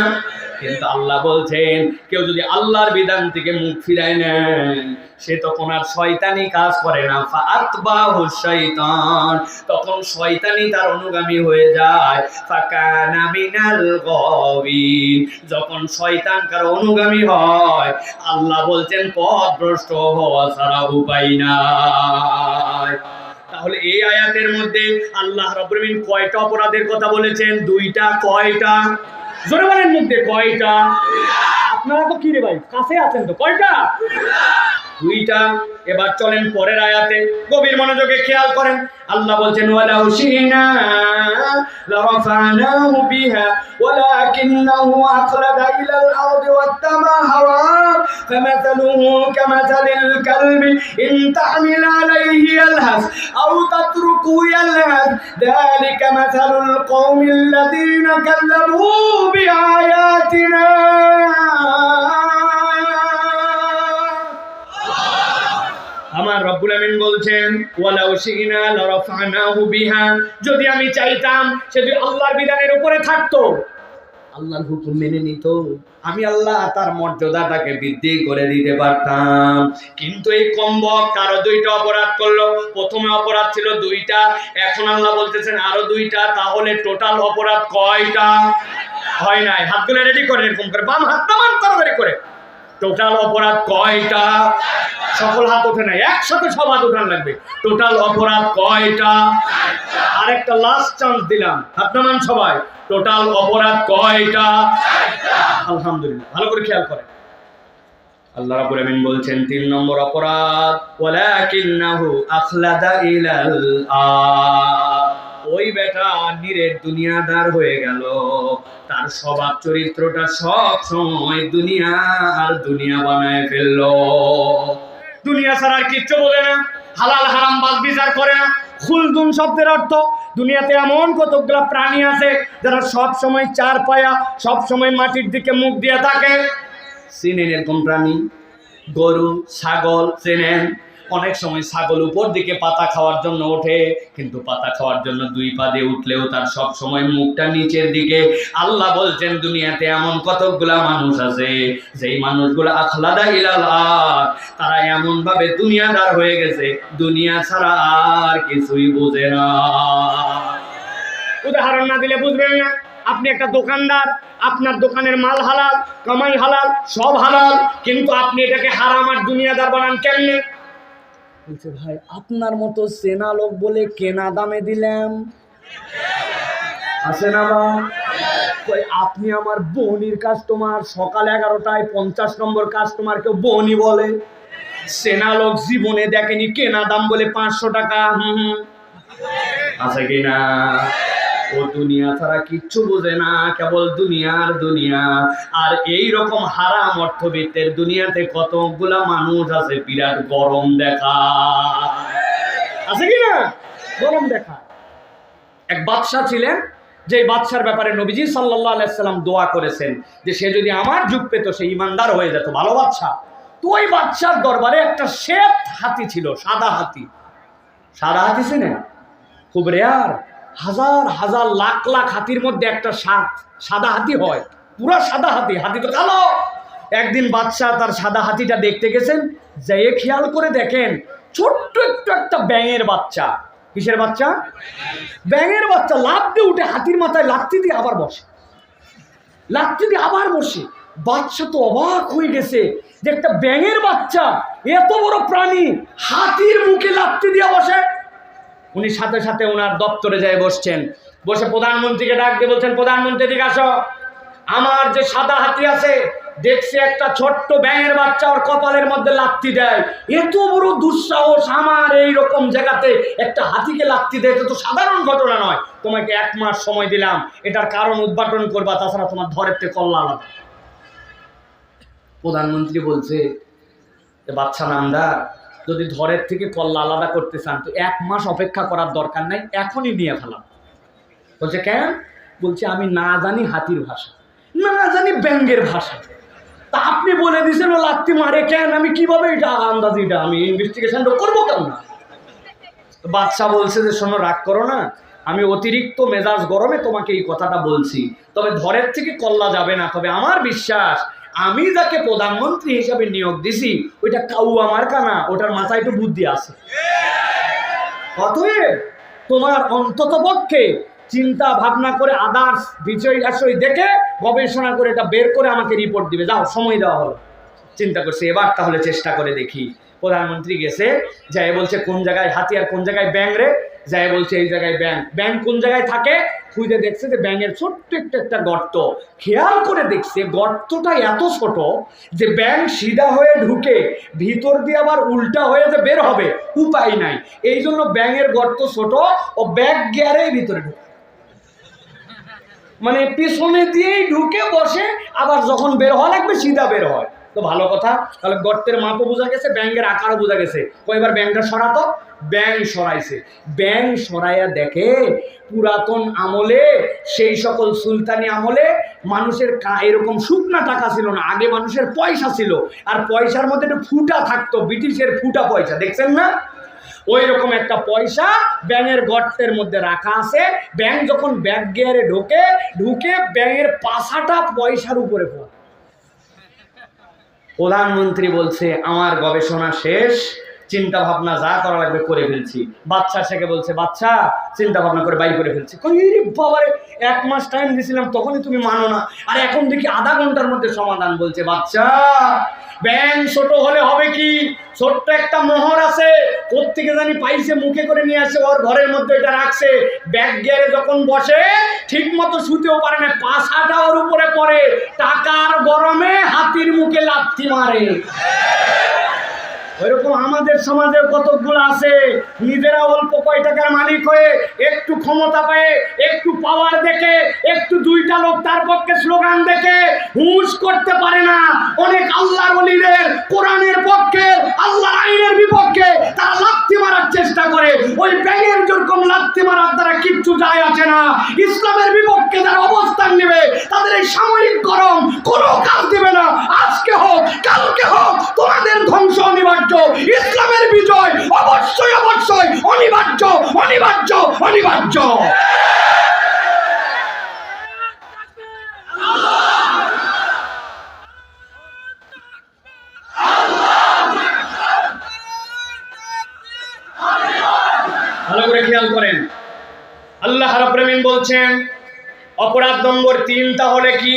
S1: কিন্তু আল্লাহ বলছেন কেউ যদি আল্লাহর বিধান থেকে মুখ ফিরায় নেয়, সে তখন আর শয়তানি কাজ করে না। ফাআতবাহু শাইতান, তখন শয়তানি তার অনুগামী হয়ে যায়। ফাকানা মিনাল গাওয়িন, যখন শয়তান কার অনুগামী হয়, আল্লাহ বলছেন পথভ্রষ্ট হওয়া ছাড়া উপায় নাই। তাহলে এই আয়াতের মধ্যে আল্লাহ রাব্বুল আমিন কয়টা অপরাধের কথা বলেছেন? 2টা। কয়টা? জোরে বলেন, মধ্যে কয়টা? আপনারা তো কি রে ভাই, কাছে আছেন তো, কয়টা? 2টা। এবার চলেন পরের আয়াতে, গভীর মনোযোগে খেয়াল করেন। আল্লাহ বলছেন ওয়ালাউ শিনা লারাফানাহু বিহা ওয়ালাকিন্নাহু আখলাদা ইলাল আরদি ওয়াত্তাবা হাওয়া ফামাসালুহু কামাসালিল কালবি ইন তাহমিল আলাইহি ইয়ালহাস আও তাতরুকু ইয়ালহাস যালিকা মাসালুল কওমিল্লাযীনা কাযযাবু বিআয়াতিনা। আমার রব্বুল আমিন বলছেন ওয়ালাউ শিনা লারাফানাহু বিহা, যদি আমি চাইতাম সে যদি আল্লাহর বিধানের উপরে থাকতো, আল্লাহর হুকুম মেনে নিত, আমি আল্লাহ তার মর্যাদাটাকে বৃদ্ধি করে দিতে পারতাম। কিন্তু এই কমবক কারো 2টা অপরাধ করলো। প্রথমে অপরাধ ছিল 2টা, এখন আল্লাহ বলতেছেন আরো 2টা। তাহলে টোটাল অপরাধ কয়টা? হয় নাই? হাতগুলো রেডি করে, এরকম করে বাম হাত নামান তাড়াতাড়ি করে। টোটাল অপরাধ কয়টা? সকল হাত ওঠে নাই, একসাথে সব হাত ওঠান লাগবে। টোটাল অপরাধ কয়টা? আর আরেকটা লাস্ট চান্স দিলাম, হাত নামান সবাই। টোটাল অপরাধ কয়টা? আলহামদুলিল্লাহ, ভালো করে খেয়াল করেন। আল্লাহ রাব্বুল আমিন বলছেন 3 নম্বর অপরাধ, ওয়ালাকিন্নাহু আখলাদা ইলাল ওই বেটা নিরেট দুনিয়াদার হয়ে গেল। তার স্বভাব চরিত্রটা সব সময় দুনিয়া আর দুনিয়া বানায় ফেললো। দুনিয়া ছাড়া আর কিচ্ছু বলে না, হালাল হারাম বাজ বিচার করে না। খুলদুম শব্দের অর্থ, দুনিয়াতে এমন কতগুলা প্রাণী আছে যারা সব সময় চার পায়া, সব সময় মাটির দিকে মুখ দিয়ে থাকে। চিনেন এরকম প্রাণী? গরু, ছাগল চেনেন? অনেক সময় ছাগল উপর দিকে পাতা খাওয়ার জন্য ওঠে, কিন্তু পাতা খাওয়ার জন্য 2 পা দিয়ে উঠলেও তার সব সময় মুখটা নিচের দিকে। আল্লাহ বলছেন দুনিয়াতে এমন কতগুলা মানুষ আছে যেই মানুষগুলো আখলাদা ইলাল তারা এমন ভাবে দুনিয়াদার হয়ে গেছে, দুনিয়া ছাড়া আর কিছুই বোঝে না। উদাহরণ না দিলে বুঝবেন না। আপনি একটা দোকানদার, আপনার দোকানের মাল হালাল, কামাই হালাল, সব হালাল, কিন্তু আপনি এটাকে হারাম আর দুনিয়াদার বানান কেমনে? বলছে ভাই আপনার মতো চেনা লোক বলে কেনা দামে দিলাম। আছে না বা? আপনি আমার বনির কাস্টমার, সকাল 11টায় 50 নম্বর কাস্টমারকে বনি বলে। চেনা লোক জীবনে দেখেনি কেনা দাম বলে 500 টাকা। আছে কিনা? ও দুনিয়া ছাড়া কিচ্ছু বোঝে না, কেবল দুনিয়ার দুনিয়া। আর এই রকম হারাম অর্থবিত্তের দুনিয়াতে কতগুলা মানুষ আছে বিরাট গরম দেখা। আছে কিনা? গরম দেখা। এক বাদশা ছিলেন, যে বাদশার ব্যাপারে নবীজি সাল্লাল্লাহু আলাইহি সাল্লাম দোয়া করেছেন যে সে যদি আমার যুগ পেত সে ইমানদার হয়ে যেত, ভালো বাদশা। তো ওই বাদশার দরবারে একটা শ্বেত হাতি ছিল, সাদা হাতি। সাদা হাতি ছিলেন? খুব রেয়ার। হাজার হাজার লাখ লাখ হাতির মধ্যে একটা সাদা হাতি হয়, পুরো সাদা হাতি। হাতি তো কালো। একদিন বাদশাহ তার সাদা হাতিটা দেখতে গেছেন, যেয়ে খেয়াল করে দেখেন ছোট্ট একটু একটা ব্যাঙের বাচ্চা। কিসের বাচ্চা? ব্যাঙের বাচ্চা। লাফ দিয়ে উঠে হাতির মাথায় লাথি দিয়ে আবার বসে, লাথি দিয়ে আবার বসে। বাচ্চা তো অবাক হয়ে গেছে যে একটা ব্যাঙের বাচ্চা, এত বড় প্রাণী, হাতির মুখে লাথি দিয়ে বসে। উনি সাথে সাথে ওনার দপ্তরে যায় বসছেন। বসে প্রধানমন্ত্রীকে ডাক দিয়ে বলছেন, প্রধানমন্ত্রী দিকে আসো, আমার যে সাদা হাতি আছে দেখছি একটা ছোট্ট ব্যাঙের বাচ্চা ওর কপালের মধ্যে লাথি দেয়। এত বড় দুঃসাহস আমার এই রকম জায়গাতে একটা হাতিকে লাথি দেয়, এটা তো সাধারণ ঘটনা নয়। তোমাকে 1 মাস সময় দিলাম, এটার কারণ উদ্ঘাটন করবা, তাছাড়া তোমার ধরের থেকে কল্লা আলাদা। প্রধানমন্ত্রী বলছে, বাচ্চা নামদার, যদি ধরের থেকে কল্লা আলাদা করতে চান তো 1 মাস অপেক্ষা করার দরকার নাই, এখনই নিয়ে ফেলাম। বলছে কেন? বলছে আমি না জানি হাতির ভাষা, না জানি ব্যাঙের ভাষা, তা আপনি বলে দিয়েছেন ও লাত্তি মারে কেন? আমি কিভাবে এটা আন্দাজি, এটা আমি ইনভেস্টিগেশন করবো কেন না? বাদশা বলছে যে শোনো, রাগ করো না, আমি অতিরিক্ত মেজাজ গরমে তোমাকে এই কথাটা বলছি, তবে ধরের থেকে কল্লা যাবে না। তবে আমার বিশ্বাস আমি যাকে প্রধানমন্ত্রী হিসাবে নিয়োগ দিছি ওইটা কাউয়া মার্কা না, ওটার মাথায় একটু বুদ্ধি আছে। অতএব তোমার অন্তত পক্ষে চিন্তা ভাবনা করে আদার্স বিষয় আশয় দেখে গবেষণা করে এটা বের করে আমাকে রিপোর্ট দিবে। যাও, সময় দেওয়া হলো। চিন্তা করছে এবার তাহলে চেষ্টা করে দেখি। প্রধানমন্ত্রী গেছে, যাই বলছে কোন জায়গায় হাতি আর কোন জায়গায় ব্যাঙ রে? যাই বলছে এই জায়গায় ব্যাঙ। ব্যাঙ কোন জায়গায় থাকে? খুঁজে দেখছে যে ব্যাঙের ছোট্ট একটা গর্ত। খেয়াল করে দেখছে গর্তটা এত ছোট যে ব্যাঙ সিধা হয়ে ঢুকে ভিতর দিয়ে আবার উল্টা হয়ে যে বের হবে উপায় নাই। এই জন্য ব্যাঙের গর্ত ছোট, ও ব্যাক গিয়ারে ভিতরে ঢুকে, মানে পিছনে দিয়েই ঢুকে বসে, আবার যখন বের হওয়া লাগবে সিধা বের হয়। তো ভালো কথা, তাহলে গর্তের মাপও বোঝা গেছে, ব্যাঙের আকারও বোঝা গেছে। কয়বার ব্যাঙটা সরাতো? ব্যাঙ সরাইছে। ব্যাঙ সরাইয়া দেখে পুরাতন আমলে, সেই সকল সুলতানি আমলে মানুষের এরকম শুকনা টাকা ছিল না, আগে মানুষের পয়সা ছিল, আর পয়সার মধ্যে একটা ফুটা থাকতো, ব্রিটিশের ফুটা পয়সা, দেখছেন না? ওই রকম একটা পয়সা ব্যাঙের গর্তের মধ্যে রাখা আছে। ব্যাঙ যখন ব্যাক গিয়ারে ঢুকে ব্যাঙের পাছাটা পয়সার উপরে পড়ে। প্রধানমন্ত্রী বলছে আমার গবেষণা শেষ, চিন্তা ভাবনা যা করা লাগবে করে ফেলছি। বাচ্চা সেকে বলছে, বাচ্চা চিন্তা ভাবনা করে বাইর করে ফেলছি। কই বাবারে, 1 মাস টাইম দিয়েছিলাম তখনই তুমি মানো না, আর এখন দেখি আধা ঘন্টার মধ্যে সমাধান। বলছে, বাচ্চা ব্যাং ছোট হলে হবে কি, ছোট্ট একটা মোহর আছে, কোত্থেকে জানি পাইছে, মুখে করে নিয়ে আসে, ওর ঘরের মধ্যে এটা রাখছে। ব্যাগ গিয়ারে যখন বসে ঠিক মতো শুতেও পারে না, পাছাটা ওর উপরে পড়ে, টাকার গরমে হাতির মুখে লাথি মারে। ওইরকম আমাদের সমাজে কতগুলো আছে, নিজেরা অল্প কয় টাকার মালিক হয়ে, একটু ক্ষমতা পেয়ে, একটু পাওয়ার দেখে, একটু 2টা লোক তার পক্ষে স্লোগান দেখে হুঁশ করতে পারে না। অনেক আল্লাহর ওলিদের কোরআনের পক্ষে, আল্লাহর আইনের বিপক্ষে তারা লাথি মারার চেষ্টা করে। ওই ব্যাঙের যেরকম লাথি মারার দ্বারা কিচ্ছু যায় আসে না। ইসলামের বিপক্ষে যারা অবস্থান নেবে তাদের এই সাময়িক গরম কোনো কাজ দেবে না। আজকে হোক কালকে হোক তোমাদের ধ্বংস অনিবার্য, ইসলামের বিজয় অবশ্যই অবশ্যই অনিবার্য অনিবার্য অনিবার্য। ভালো করে খেয়াল করেন, আল্লাহ রাব্বুল আলামিন বলছেন অপরাধ নম্বর 3 তাহলে কি?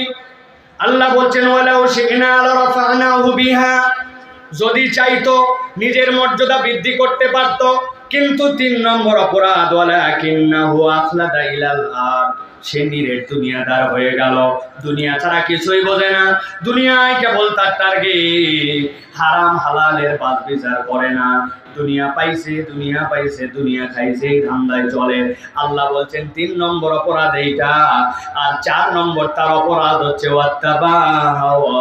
S1: আল্লাহ বলছেন ওয়ালাউ শি'না লারাফা'নাহু বিহা, যদি চাইতো নিজের মর্যাদা বৃদ্ধি করতে পারত, কিন্তু 3 নম্বর অপরাধ ওয়ালাকিন্নাহু আখলাদা ইলাল আরদ, সে নিরেট দুনিয়াদার হয়ে গেল, দুনিয়া ছাড়া কিছুই বোঝে না, দুনিয়ায় কেবল তার টার্গেট, হারাম হালালের বাদ বিচার করে না, দুনিয়া পাইছে দুনিয়া পাইছে দুনিয়া খাইছে, এই ধান্দায় চলে। আল্লাহ বলছেন 3 নম্বর অপরাধ এইটা, আর 4 নম্বর তার অপরাধ হচ্ছে ওয়াত্তাবা হাওয়া।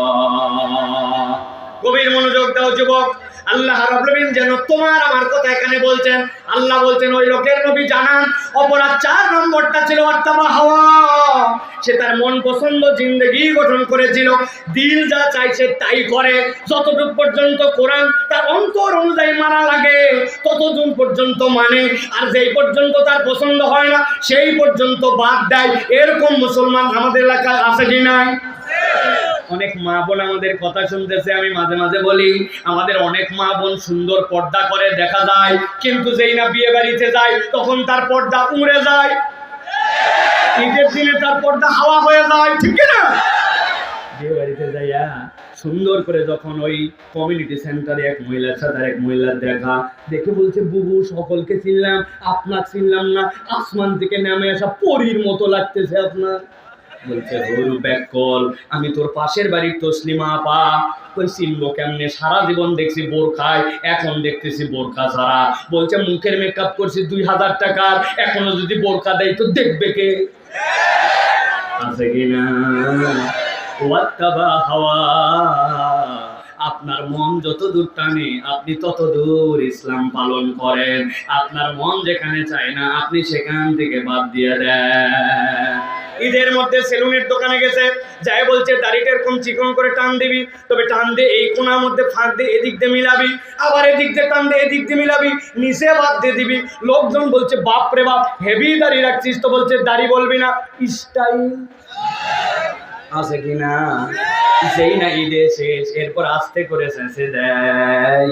S1: গভীর মনোযোগ দাও যুবক, আল্লাহ রাব্বুল আলামিন যেন তোমার আমার কথা এখানে বলছেন। আল্লাহ বলছেন ওই লোকের নবী জানান অপরাধ 4 নম্বরটা ছিল ওয়াত্তাবা হাওয়া, সে তার মন পছন্দ জিন্দেগি গঠন করেছিল, দিল যা চাইছে তাই করে, যতটুক পর্যন্ত কোরআন তার অন্তর অনুযায়ী মানা লাগে ততদিন পর্যন্ত মানে, আর যেই পর্যন্ত তার পছন্দ হয় না সেই পর্যন্ত বাদ দেয়। এরকম মুসলমান আমাদের এলাকায় আছে কি নাই? অনেক মা বোন আমাদের কথা শুনতেছে, আমি মাঝে মাঝে বলি আমাদের অনেক মা বোন সুন্দর পর্দা করে দেখা যায়, কিন্তু যেই না বিয়ে বাড়িতে যায় তখন তার পর্দা উড়ে যায়, ঈদের দিনে তার পর্দা হাওয়া হয়ে যায়, ঠিক না? বিয়ে বাড়িতে যাইয়া সুন্দর করে যখন ওই কমিউনিটি সেন্টারে এক মহিলার সাথে এক মহিলার দেখা, দেখে বলছে বুবু সকলকে চিনলাম, আপনার চিনলাম না, আসমান থেকে নেমে আসা পরীর মতো লাগতেছে আপনার। বলছে হরু ব্যাক কল, আমি তোর পাশের বাড়ির তসলিমা আপা। কই চিনবো কেমনে, সারা জীবন দেখছি বোরখায়, এখন দেখতেছি বোরখা ছাড়া। বলছে মুখের মেকআপ করছি 2000 টাকার, এখনো যদি বোরখা দেয় তো দেখবে কে? আছে কিনা? ওয়াত্তাবা হাওয়া, আপনার মন যত দূর টানে আপনি তত দূর ইসলাম পালন করেন, আপনার মন যেখানে চায় না আপনি সেখান থেকে বাদ দিয়ে দেন। ঈদের মধ্যে সেলুনের দোকানে গেছে, যাই বলছে দাড়িটা এরকম চিকন করে টান দিবি, তবে টান দিয়ে এই কোনার মধ্যে ফাঁক দিয়ে এদিক দিয়ে মিলাবি, আবার এদিক দিয়ে টান দিয়ে এদিক দিয়ে মিলাবি, নিচে বাদ দিয়ে দিবি। লোকজন বলছে বাপ রে বাপ হেভি দাড়ি রাখছিস, তো বলছে দাড়ি বলবি না, স্টাইল আছে কিনা? যেই না ঈদে শেষ, এরপর আস্তে করে শেষে দেয়।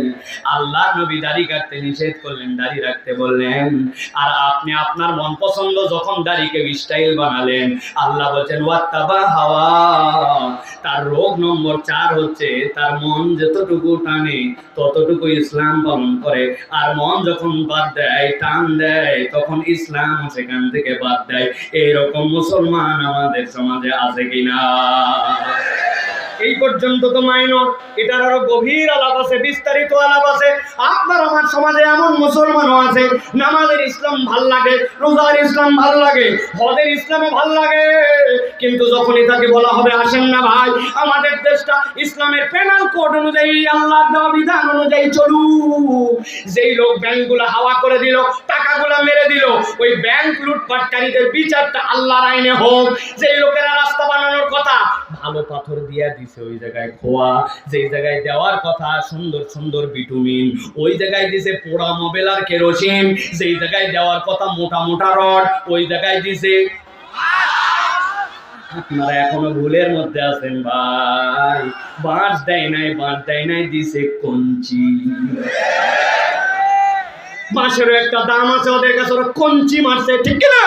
S1: আল্লাহ নবী দাড়ি কাটতে নিষেধ করলেন, দাড়ি রাখতে বললেন, আর আপনি আপনার মন পছন্দ যখন দাড়িকে স্টাইল বানালেন, আল্লাহ বলছেন ওয়াত্তাবা হাওয়া, তার রোগ নম্বর 4 হচ্ছে তার মন যতটুকু টানে ততটুকু ইসলাম পালন করে, আর মন যখন বাদ দেয় টান দেয় তখন ইসলাম সেখান থেকে বাদ দেয়। এইরকম মুসলমান আমাদের সমাজে আছে কিনা? এই পর্যন্ত তো মাইনর, এটার আরো গভীর আলাপ আছে, বিস্তারিত আলাপ আছে। আপনার আমার সমাজে এমন মুসলমানও আছে নামাজের ইসলাম ভাল লাগে, রোজার ইসলাম ভাল লাগে, হজের ইসলামও ভাল লাগে, কিন্তু যখনই তাকে বলা হবে আসেন না ভাই আমাদের দেশটা ইসলামের পেনাল কোড অনুযায়ী আল্লাহর দেওয়া বিধান অনুযায়ী চলু, যেই লোক ব্যাংকগুলো হাওয়া করে দিল, টাকাগুলো মেরে দিল, ওই ব্যাংক লুটপাটকারীদের বিচারটা আল্লাহর আইনে হোক। যেই লোকেরা রাস্তা বানানোর কথা ভালো পাথর দিয়া দিছে ওই জায়গায় খোয়া, যেই জায়গায় দেওয়ার কথা সুন্দর সুন্দর বিটুমিন ওই জায়গায় দিছে পোড়া মোবাইল আর কেরোসিন, যেই জায়গায় দেওয়ার কথা মোটা মোটা রড ওই জায়গায় দিছে। আপনারা এখনো ভুলের মধ্যে আছেন ভাই, বাঁশ দেয় নাই, বাঁশ দেয় নাই, দিছে কঞ্চি। বাঁশেরও একটা দাম আছে ওদের কাছে, ওরা কঞ্চি মারছে, ঠিক কিনা?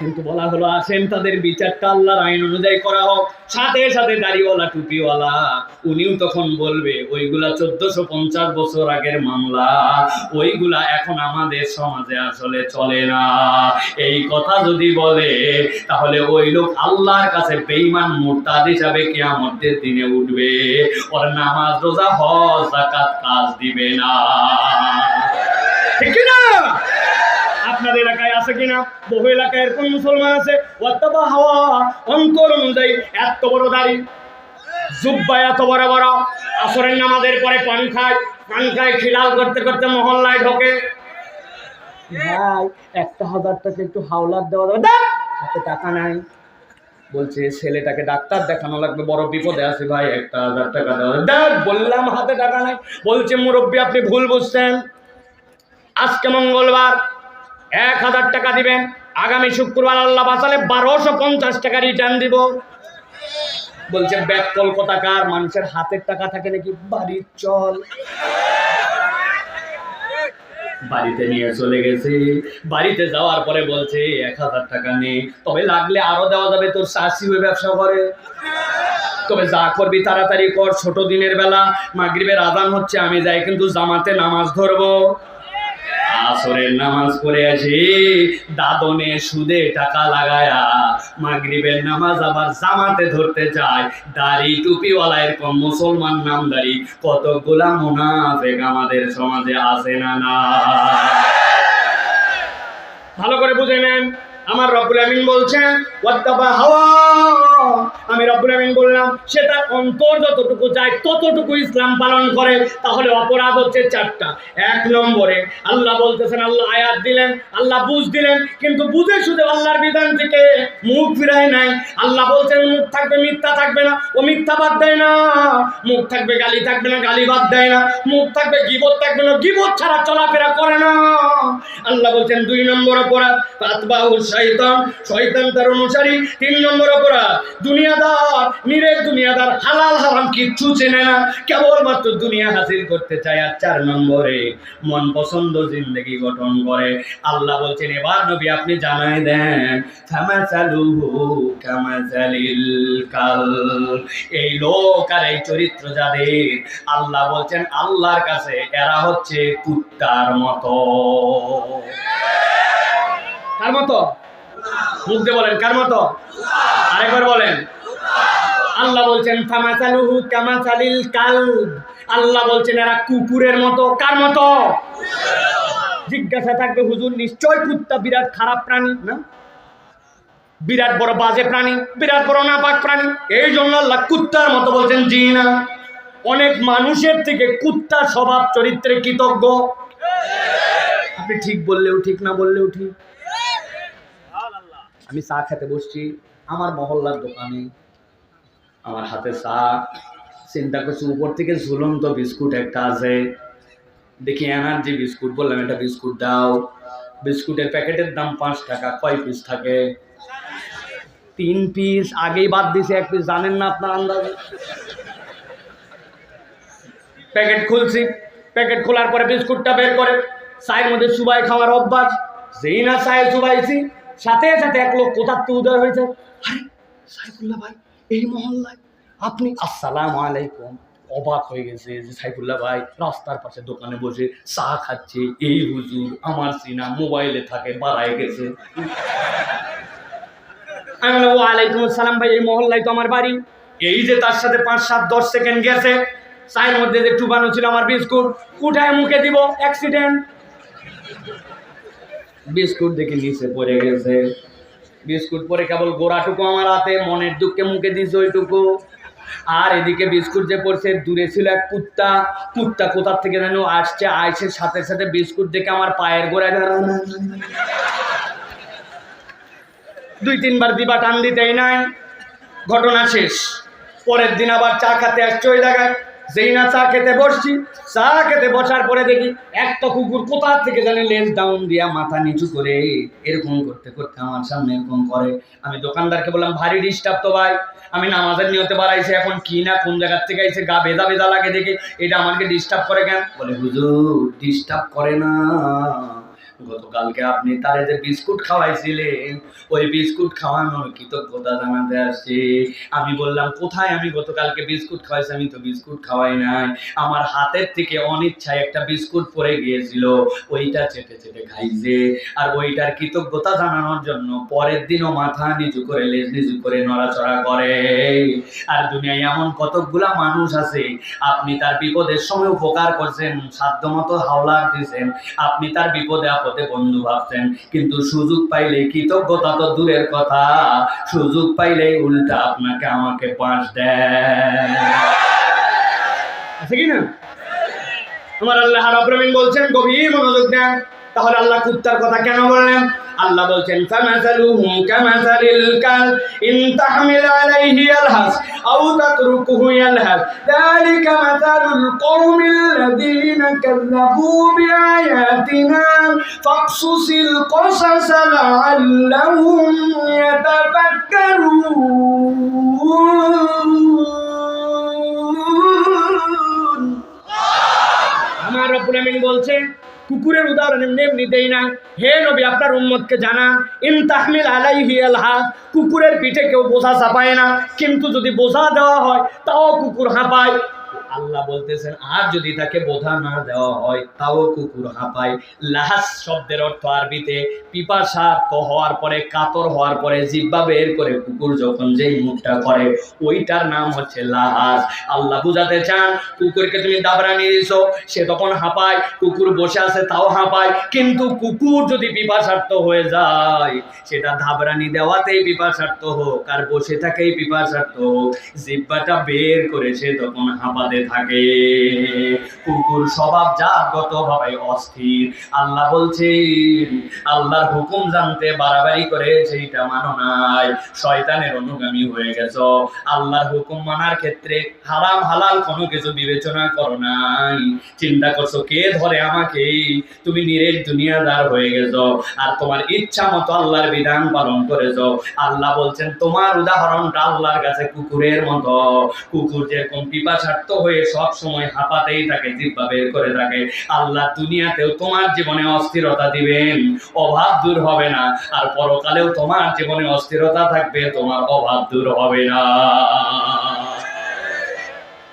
S1: কিন্তু বলা হলো আসেন তাদের বিচারটা আল্লাহর আইন অনুযায়ী করা হোক। সাথে সাথে দাড়িওয়ালা টুপিওয়ালা উনিও তখন বলবে ওইগুলা 1450 বছর আগের মামলা, ওইগুলা এখন আমাদের সমাজে আসলে চলে না। এই কথা যদি বলে তাহলে ওই লোক আল্লাহর কাছে বেঈমান মুরতাদ হিসাবে কিয়ামতের দিনে উঠবে, ওর নামাজ রোজা হজ যাকাত কাজ দিবে না, ঠিক না? আপনাদের এলাকায় আছে কিনা? বহু এলাকায় এরকম মুসলমান আছে, ওয়াত্তাবা হাওয়া, অন্তর অনুযায়ী এত বড় দাড়ি, জুব্বা এত বড় বড়, আসরের নামাজের পরে পান খায়, খিলাল করতে করতে মহল্লায় ঢোকে। ভাই 1000 টাকা একটু হাওলাত দেওয়া যাবে? হাতে টাকা নাই, বলছে ছেলেটাকে ডাক্তার দেখানো লাগবে, বড় বিপদে আছে ভাই, 1000 টাকা দেওয়া যাবে? বললাম হাতে টাকা নাই। বলছে মুরব্বী আপনি ভুল বুঝছেন, আজকে মঙ্গলবার 1000 টাকা দিবেন, আগামী শুক্রবার আল্লাহ বাঁচালে 1250 টাকা রিটার্ন দিব। বলছে ব্যাগ কলকাতাকার, মানুষের হাতের টাকা থাকে নাকি? বাড়ির চল, বাড়িতে নিয়ে চলে গেছে। বাড়িতে যাওয়ার পরে বলছে 1000 টাকা নেই, তবে লাগলে আরো দেওয়া যাবে, তোর শাশি হয়ে ব্যবসা করে, তবে যা করবি তাড়াতাড়ি কর, ছোট দিনের বেলা মাগরিবের আজান হচ্ছে, আমি যাই কিন্তু জামাতে নামাজ ধরবো। আসরের নামাজ পড়ে আসি, দাদনে সুদে টাকা লাগায়া মাগরিবের নামাজ আবার জামাতে ধরতে যায়। দাড়ি টুপিওয়ালা এরকম মুসলমান নামদারি কতগুলা মুনাফিক আমাদের সমাজে আছে না? না, ভালো করে বুঝে নেন। আমার রব্বুল আমিন বলছেন ওয়াত্তাবা হাওয়া, আমি রব্বুল আমিন বললাম সে তার অন্তর যতটুকু যায় ততটুকু ইসলাম পালন করে, তাহলে অপরাধ হচ্ছে 4টা। 1 নম্বরে আল্লাহ বলতেছেন, আল্লাহ আয়াত দিলেন, আল্লাহ বুঝ দিলেন, কিন্তু বুঝে শুধু আল্লাহর বিধান থেকে মুখ ফিরায় নাই। আল্লাহ বলছেন মুখ থাকবে, মিথ্যা থাকবে না, ও মিথ্যা বাদ দেয় না। মুখ থাকবে, গালি থাকবে না, গালি বাদ দেয় না। মুখ থাকবে, গীবত থাকবে না, গীবত ছাড়া চলাফেরা করে না। আল্লাহ বলছেন 2 নম্বর অপরাধ ফাতবাউল শয়তান, শয়তান তার অনুসারী। 3 নম্বর অপরাধ দুনিয়াদার, নিরেট দুনিয়াদার, হালাল হারাম কিচ্ছু চেনে না, কেবলমাত্র দুনিয়া হাসিল করতে চায়। আর 4 নম্বরে মন পছন্দ জিন্দেগি গঠন করে। আল্লাহ বলছেন এবার নবী আপনি জানাই দেন ফামাসালুহু কামাসালিল কালব, এই লোক আর এই চরিত্র যাদের, আল্লাহ বলছেন আল্লাহর কাছে এরা হচ্ছে কুত্তার মতো। কার মতো? মুখ দিয়ে বলেন কার মতো? আরেকবার বলেন। আল্লাহ বলছেন ফামাসালুহু কামাসালিল কালব, আল্লাহ বলছেন এরা কুকুরের মতো। কার মতো? জিজ্ঞাসা থাকবে হুজুর নিশ্চয় কুত্তা বিরাট খারাপ প্রাণী না? বিরাট বড় বাজে প্রাণী, বিরাট বড় নাপাক প্রাণী, এই জন্য আল্লাহ কুত্তার মতো বলছেন? জি না, অনেক মানুষের থেকে কুত্তার স্বভাব চরিত্রে কৃতজ্ঞ। আপনি ঠিক বললেও ঠিক, না বললেও ঠিক। আমি চা খেতে বসছি আমার মহল্লার দোকানে, আমার হাতে চা, চিন্তা করছি উপর থেকে ঝুলন্ত বিস্কুট একটা আছে, দেখি এনার্জি বিস্কুট, বললাম এটা বিস্কুট দাও। বিস্কুটের প্যাকেটের দাম 5 টাকা, কয় পিস থাকে? 3 পিস, আগেই বাদ দিছে 1 পিস, জানেন না আপনার আন্দাজে? প্যাকেট খুলছি, প্যাকেট খোলার পরে বিস্কুটটা বের করে চায়ের মধ্যে চুবাই খাওয়ার অভ্যাস। যেই না চায়ে চুবাইছি, সাথে সাথে এক লোক কোথার থেকে উদয় হয়েছে, আরে সাইফুল্লাহ ভাই এই মহল্লায় আপনি? আসসালামু আলাইকুম। অবাক হয়ে গেছে যে সাইফুল্লাহ ভাই রাস্তার পাশে দোকানে বসে চা খাচ্ছে, এই হুজুর আমার চিনা, মোবাইলে থাকে, বাড়ায় গেছে। আমি বললাম ওয়ালাইকুম আসসালাম ভাই, এই মহল্লায় তো আমার বাড়ি। এই যে তার সাথে 5, 7, 10 সেকেন্ড গেছে, চায়ের মধ্যে যে টুবানো ছিল আমার বিস্কুট, উঠায় মুখে দিব, অ্যাক্সিডেন্ট। বিস্কুট দেখে নিচে পড়ে গেছে, বিস্কুট পরে কেবল গোড়াটুকু আমার হাতে, মনের দুঃখে মুখে দিয়েছে ওইটুকু। আর এদিকে বিস্কুট যে পড়ছে, দূরে ছিল এক কুত্তা, কুত্তা কোথার থেকে যেন আসছে, আইসের সাথে সাথে বিস্কুট দেখে আমার পায়ের গোড়ায় 2-3 বার দিবা টান দিতেই নাই, ঘটনা শেষ। পরের দিন আবার চা খাতে আসছে ওই জায়গায়, যেই না চা খেতে বসছি, চা খেতে বসার পরে দেখি একটা কুকুর কোথা থেকে জানি লেজ ডাউন দিয়া মাথা নিচু করে এরকম করতে করতে আমার সামনে এরকম করে। আমি দোকানদারকে বললাম, ভারী ডিস্টার্ব তো ভাই, আমি নামাজের নিয়তে বাড়াইছি, এখন কি না কোন জায়গার থেকে আইছে, গা বেদা বেদা লাগে দেখে, এটা আমাকে ডিস্টার্ব করে কেন? বলে, হুজুর ডিস্টার্ব করে না, গতকালকে আপনি তারে যে বিস্কুট খাওয়াইছিলেন, ওই বিস্কুট খাওয়ানোর কৃতজ্ঞতা জানাতে আসছে। আমি বললাম, কোথায় আমি গতকালকে বিস্কুট খাওয়াইছি? আমি তো বিস্কুট খাওয়াই নাই, আমার হাতের থেকে অনিচ্ছায় একটা বিস্কুট পড়ে গিয়েছিল, ওইটা চেটে চেটে খাইছে, আর ওইটার কৃতজ্ঞতা জানানোর জন্য পরের দিনও মাথা নিচু করে লেজ নিচু করে নড়াচড়া করে। আর দুনিয়ায় এমন কতকগুলা মানুষ আছে, আপনি তার বিপদের সময় উপকার করছেন, সাধ্যমতো হাওলার দিয়েছেন, আপনি তার বিপদে আপদে বন্ধু ভাবছেন, কিন্তু সুযোগ পাইলে কৃতজ্ঞতা তো দূরের কথা, সুযোগ পাইলে উল্টা আপনাকে আমাকে পাশ দেয়। আছে কি না? আমার আল্লাহ রাব্বুল আলামিন বলছেন, গভীর মনোযোগ দেন। তাহলে আল্লাহ কুত্তার কথা কেন বললেন? আল্লাহ বলছেন, ফামাসালুহুম কামাসালিল কালব ইন তাহমিল আলাইহি ইয়ালহাস আও তাতরুকুহু ইয়ালহাস যালিকা মাসালুল কওমিল্লাযীনা কাযযাবু বিআয়াতিনা ফাকসুসিল কসাসা লাআল্লাহুম ইয়াতাফাক্কারুন। আমার রব্বুল আমিন বলছেন, কুকুরের উদাহরণ এমনি দেই না, হে নবী আপনার উম্মতকে জানান, ইন তাহমিল আলাইহি আলহাস, কুকুরের পিঠে কেউ বোঝা চাপায় না, কিন্তু যদি বোঝা দেওয়া হয় তাও কুকুর হাঁপায়। আল্লাহ বলতেছেন, আর যদি তাকে বোঝা না দেওয়া হয় তাও কুকুর হাঁপায়। লাহাস শব্দের অর্থ আরবিতে পিপাসার্ত হওয়ার পরে, কাতর হওয়ার পরে জিহ্বা বের করে কুকুর যখন যেই মুখটা করে, ওইটার নাম হচ্ছে লাহাস। আল্লাহ বুঝাতে চান, কুকুরকে তুমি দাবরানি দিছো, সে তখন হাঁপায়, কুকুর বসে আছে তাও হাঁপায়, কিন্তু কুকুর যদি পিপাসার্ত হয়ে যায়, সেটা ধাবরানি দেওয়াতেই পিপাসার্ত হোক আর বসে থাকেই পিপাসার্ত হোক, জিহ্বাটা বের করে সে তখন হাঁপাতে থাকে। কুকুর স্বভাবজাতগত ভাবে অস্থির। আল্লাহ বলছেন, আল্লাহর হুকুম জানতে বাড়াবাড়ি করে সেইটা মানো নাই, শয়তানের অনুগামী হয়ে গেছো। আল্লাহর হুকুম মানার ক্ষেত্রে হারাম হালাল কোনো কিছু বিবেচনা করো নাই, চিন্তা করছো কে ধরে আমাকে, তুমি নিরেট দুনিয়াদার হয়ে গেছো, আর তোমার ইচ্ছা মতো আল্লাহর বিধান পালন করেছো। আল্লাহ বলছেন, তোমার উদাহরণটা আল্লাহর কাছে কুকুরের মতো। কুকুর যেরকম পিপাসার্ত হয়ে সব সময় হাঁপাতেই থাকে, জিহ্বা বের করে থাকে, আল্লাহ দুনিয়াতেও তোমার জীবনে অস্থিরতা দিবেন, অভাব দূর হবে না, আর পরকালেও তোমার জীবনে অস্থিরতা থাকবে, তোমার অভাব দূর হবে না।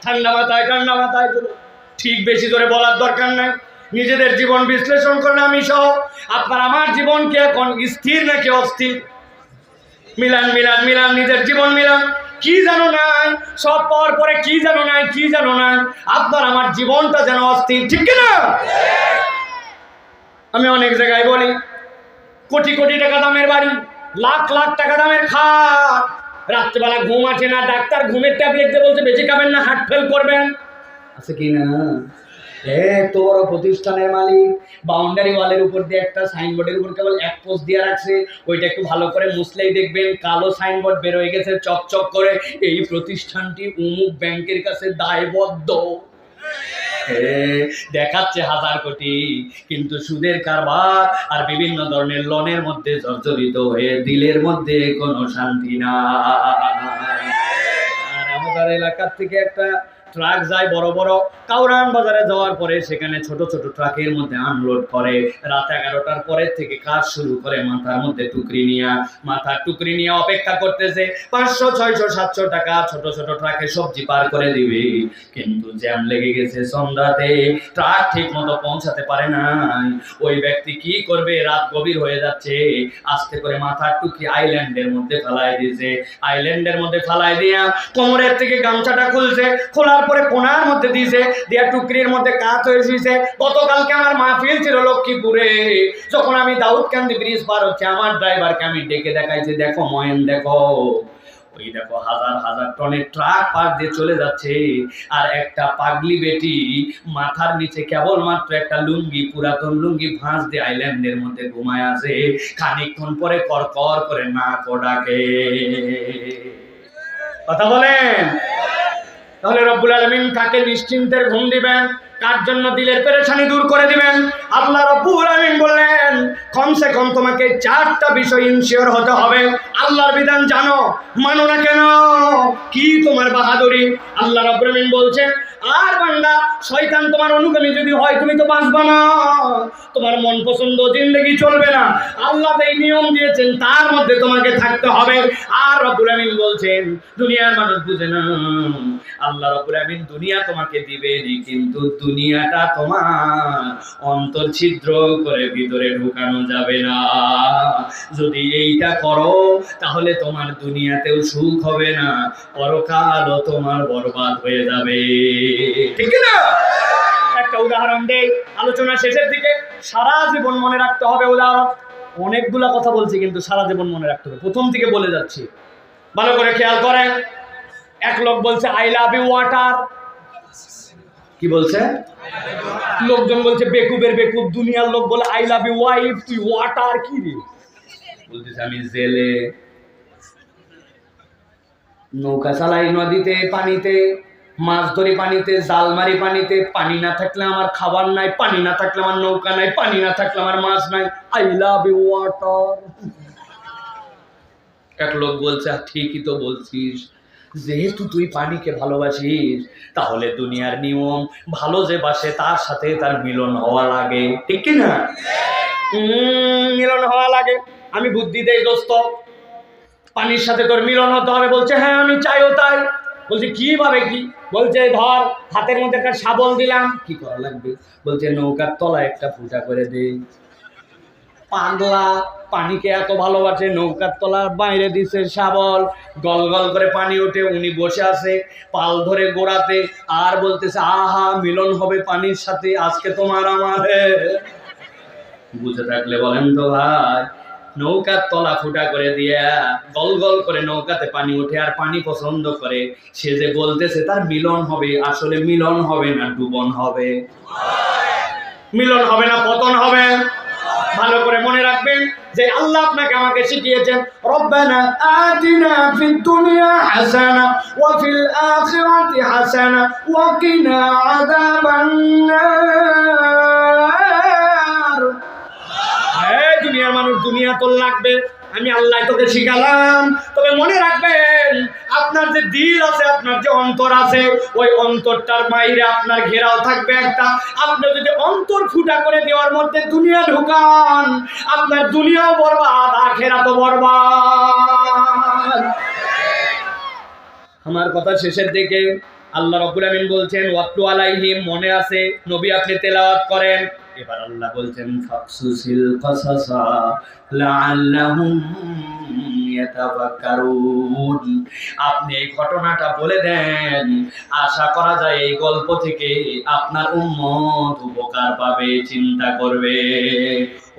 S1: ঠান্ডা মাথায় ঠিক বেশি জোরে বলার দরকার নাই, নিজেদের জীবন বিশ্লেষণ করেন, আমি সহ আপনার আমার জীবন কি এখন স্থির নাকি অস্থির? মিলান মিলান মিলান, নিজের জীবন মিলান। কি জানো নাই, সব পাওয়ার পরে কি জানো নাই, কি জানো নাই, আপনার আমার জীবনটা যেন অস্থির, ঠিক কিনা? আমি অনেক জায়গায় বলি, কোটি কোটি টাকা দামের বাড়ি, লাখ লাখ টাকা দামের খাট, রাত্রেবেলা ঘুম আসে না, ডাক্তার ঘুমের ট্যাবলেট দিয়ে বলছে বেশি খাবেন না, হার্ট ফেল করবেন। আছে কি না? এত বড় প্রতিষ্ঠানের মালিক, বাউন্ডারি ওয়ালের উপর দিয়ে একটা সাইনবোর্ডের উপর কেবল এক পোস্ট দিয়ে রাখছে, ওইটা একটু ভালো করে মুছলেই দেখবেন কালো সাইনবোর্ড বের হয়ে গেছে চকচক করে, এই প্রতিষ্ঠানটি অমুক ব্যাংকের কাছে দায়বদ্ধ। দেখাচ্ছে 1000 কোটি, কিন্তু সুদের কারবার আর বিভিন্ন ধরনের লোনের মধ্যে জর্জরিত হয়ে দিলের মধ্যে কোনো শান্তি নাই। আর আমাদের এলাকার থেকে একটা ট্রাক যায় বড় বড়, কাউরান বাজারে যাওয়ার পরে সেখানে ছোট ছোট ট্রাকের মধ্যে আনলোড করে, রাত 11টার পরের থেকে কাজ শুরু করে, মাথার মধ্যে টুকরি নিয়ে, মাথার টুকরি নিয়ে অপেক্ষা করতেছে 500 600 700 টাকা ছোট ছোট ট্রাকে সবজি পার করে দিবে, কিন্তু জ্যাম লেগে গেছে, সন্ধ্যাতে ট্রাক ঠিক মতো পৌঁছাতে পারে নাই। ওই ব্যক্তি কি করবে, রাত গভীর হয়ে যাচ্ছে, আস্তে করে মাথার টুকরি আইল্যান্ডের মধ্যে ফেলাই দিয়েছে, আইল্যান্ডের মধ্যে ফেলাই দিয়া কোমরের থেকে গামছাটা খুলছে, খোলার পরে কোনার মধ্যে দিয়েছে, দিয়া টুকরির মধ্যে কাত হয়ে শুয়েছে। গতকালকে আমার মাহফিল ছিল লক্ষ্মীপুরে, যখন আমি দাউদকান্দি ব্রিজ পার হচ্ছে, আমার ড্রাইভারকে আমি ডেকে দেখাইছি, দেখো ময়েন দেখো, ওই দেখো হাজার হাজার টনের ট্রাক পার দিয়ে চলে যাচ্ছে, আর একটা পাগলি বেটি মাথার নিচে কেবলমাত্র একটা লুঙ্গি, পুরাতন লুঙ্গি ভাঁজ দিয়ে আইল্যান্ডের মধ্যে ঘুমায় আছে, খানিকক্ষণ পরে করকর করে নাক ডাকে। কথা বলেন। তাহলে রব্বুল আলামিন কাকে নিশ্চিন্তের ঘুম দিবেন, কার জন্য দিলের পেরেশানি দূর করে দিবেন? আল্লাহ রাব্বুল আলামিন বললেন কমসে কম তোমাকে 4টা বিষয় ইনশিওর হতে হবে। আল্লাহর বিধান জানো, মানো না কেন? কি তোমার বাহাদুরি? আল্লাহ রাব্বুল আলামিন বলছেন, আর বান্দা শয়তান তোমার অনুগামী যদি হয় তুমি তো বাঁচবা না, তোমার মন পছন্দ জিন্দেগি চলবে না। আল্লাহ এই নিয়ম দিয়েছেন তার মধ্যে তোমাকে থাকতে হবে। আর রব্বুল আমিন বলছেন দুনিয়ার মানুষ বুঝে না, আল্লাহ রব্বুল আমিন দুনিয়া তোমাকে দিবেন, কিন্তু দুনিয়াটা তোমার অন্তর ছিদ্র করে ভিতরে ঢুকানো যাবে না। যদি এইটা করো তাহলে তোমার দুনিয়াতেও সুখ হবে না, পরকালও তোমার বরবাদ হয়ে যাবে। ঠিক না? একটা উদাহরণ দেই আলোচনা শেষের দিকে, সারা জীবন মনে রাখতে হবে উদাহরণ। অনেকগুলা কথা বলছি কিন্তু সারা জীবন মনে রাখতে হবে। প্রথম থেকে বলে যাচ্ছি, ভালো করে খেয়াল করেন। এক লোক বলছে আই লাভ ইউ ওয়াটার। কি বলছে? লোকজন বলছে বেকুবের বেকুব। দুনিয়ার লোক বলে আই লাভ ইউ ওয়াইফ, তুই ওয়াটার কি রে? বলতেছে আমি জেলে, নৌকা চালাই নদীতে পানিতে, মাছ ধরি পানিতে, জাল মারি পানিতে। পানি না থাকলে আমার খাবার নাই, পানি না থাকলে আমার নৌকা নাই, পানি না থাকলে আমার মাছ নাই। I love you water. এক লোক বলছে ঠিকই তো বলছিস, যেহেতু তুই পানিকে ভালোবাসিস তাহলে দুনিয়ার নিয়ম, ভালো যে বাসে তার সাথে তার মিলন হওয়া লাগে। ঠিক কিনা? মিলন হওয়া লাগে। আমি বুদ্ধি দেই দোস্ত, পানির সাথে তোর মিলন হতে হবে। বলছে হ্যাঁ আমি চাইও তাই। বলছে কিভাবে কি? বলছে ধর হাতের মধ্যে একটা শাবল দিলাম, কি করা লাগবে? বলছে নৌকার তলায় একটা ফুটা করে দে। পাগলা, পানিকে এত ভালোবাসে, নৌকার তলার বাইরে দিছে শাবল, গল গল করে পানি ওঠে, উনি বসে আছে পাল ধরে গোড়াতে আর বলতেছে আহা মিলন হবে পানির সাথে, আজকে তোমার আমার। বুঝে থাকলে বলেন তো ভাই, নৌকার তলা ফুটা করে দিয়া গল গল করে নৌকাতে পানি ওঠে আর পানি পছন্দ করে, সে যে বলতেছে তার মিলন হবে, আসলে মিলন হবে না ডুবন হবে। মিলন হবে না পতন হবে। ভালো করে মনে রাখবেন যে আল্লাহ আপনাকে আমাকে শিখিয়েছেন রব্বানা আতিনা ফিদ দুনিয়া হাসানা ওয়া ফিল আখিরাতি হাসানা ওয়া কিনা আযাবান নার। এই দুনিয়ার মানুষ, দুনিয়া তো লাগবে, আমি আল্লাহ তোকে শিখালাম। তবে মনে রাখবেন আপনার যে দিল আছে, আপনার যে অন্তর আছে, ওই অন্তরটার বাইরে আপনার ঘেরাও থাকবে একটা। আপনি যদি অন্তর ফুটা করে দেওয়ার মধ্যে দুনিয়া ঢুকান, আপনার দুনিয়াও বরবাদ, আখিরাতও বরবাদ। আমার কথা শেষের দিকে আল্লাহ রাব্বুল আমিন বলছেন ওয়াতলু আলাইহিম, মনে আছে নবী আপনি তেলাওয়াত করেন। এবার আল্লাহ বলছেন ফাকসুসিল কাসাসা লাআল্লাহুম ইয়াতাফাক্কারুন, আপনি এই ঘটনাটা বলে দেন, আশা করা যায় এই গল্প থেকে আপনার উম্মত উপকার পাবে, চিন্তা করবে।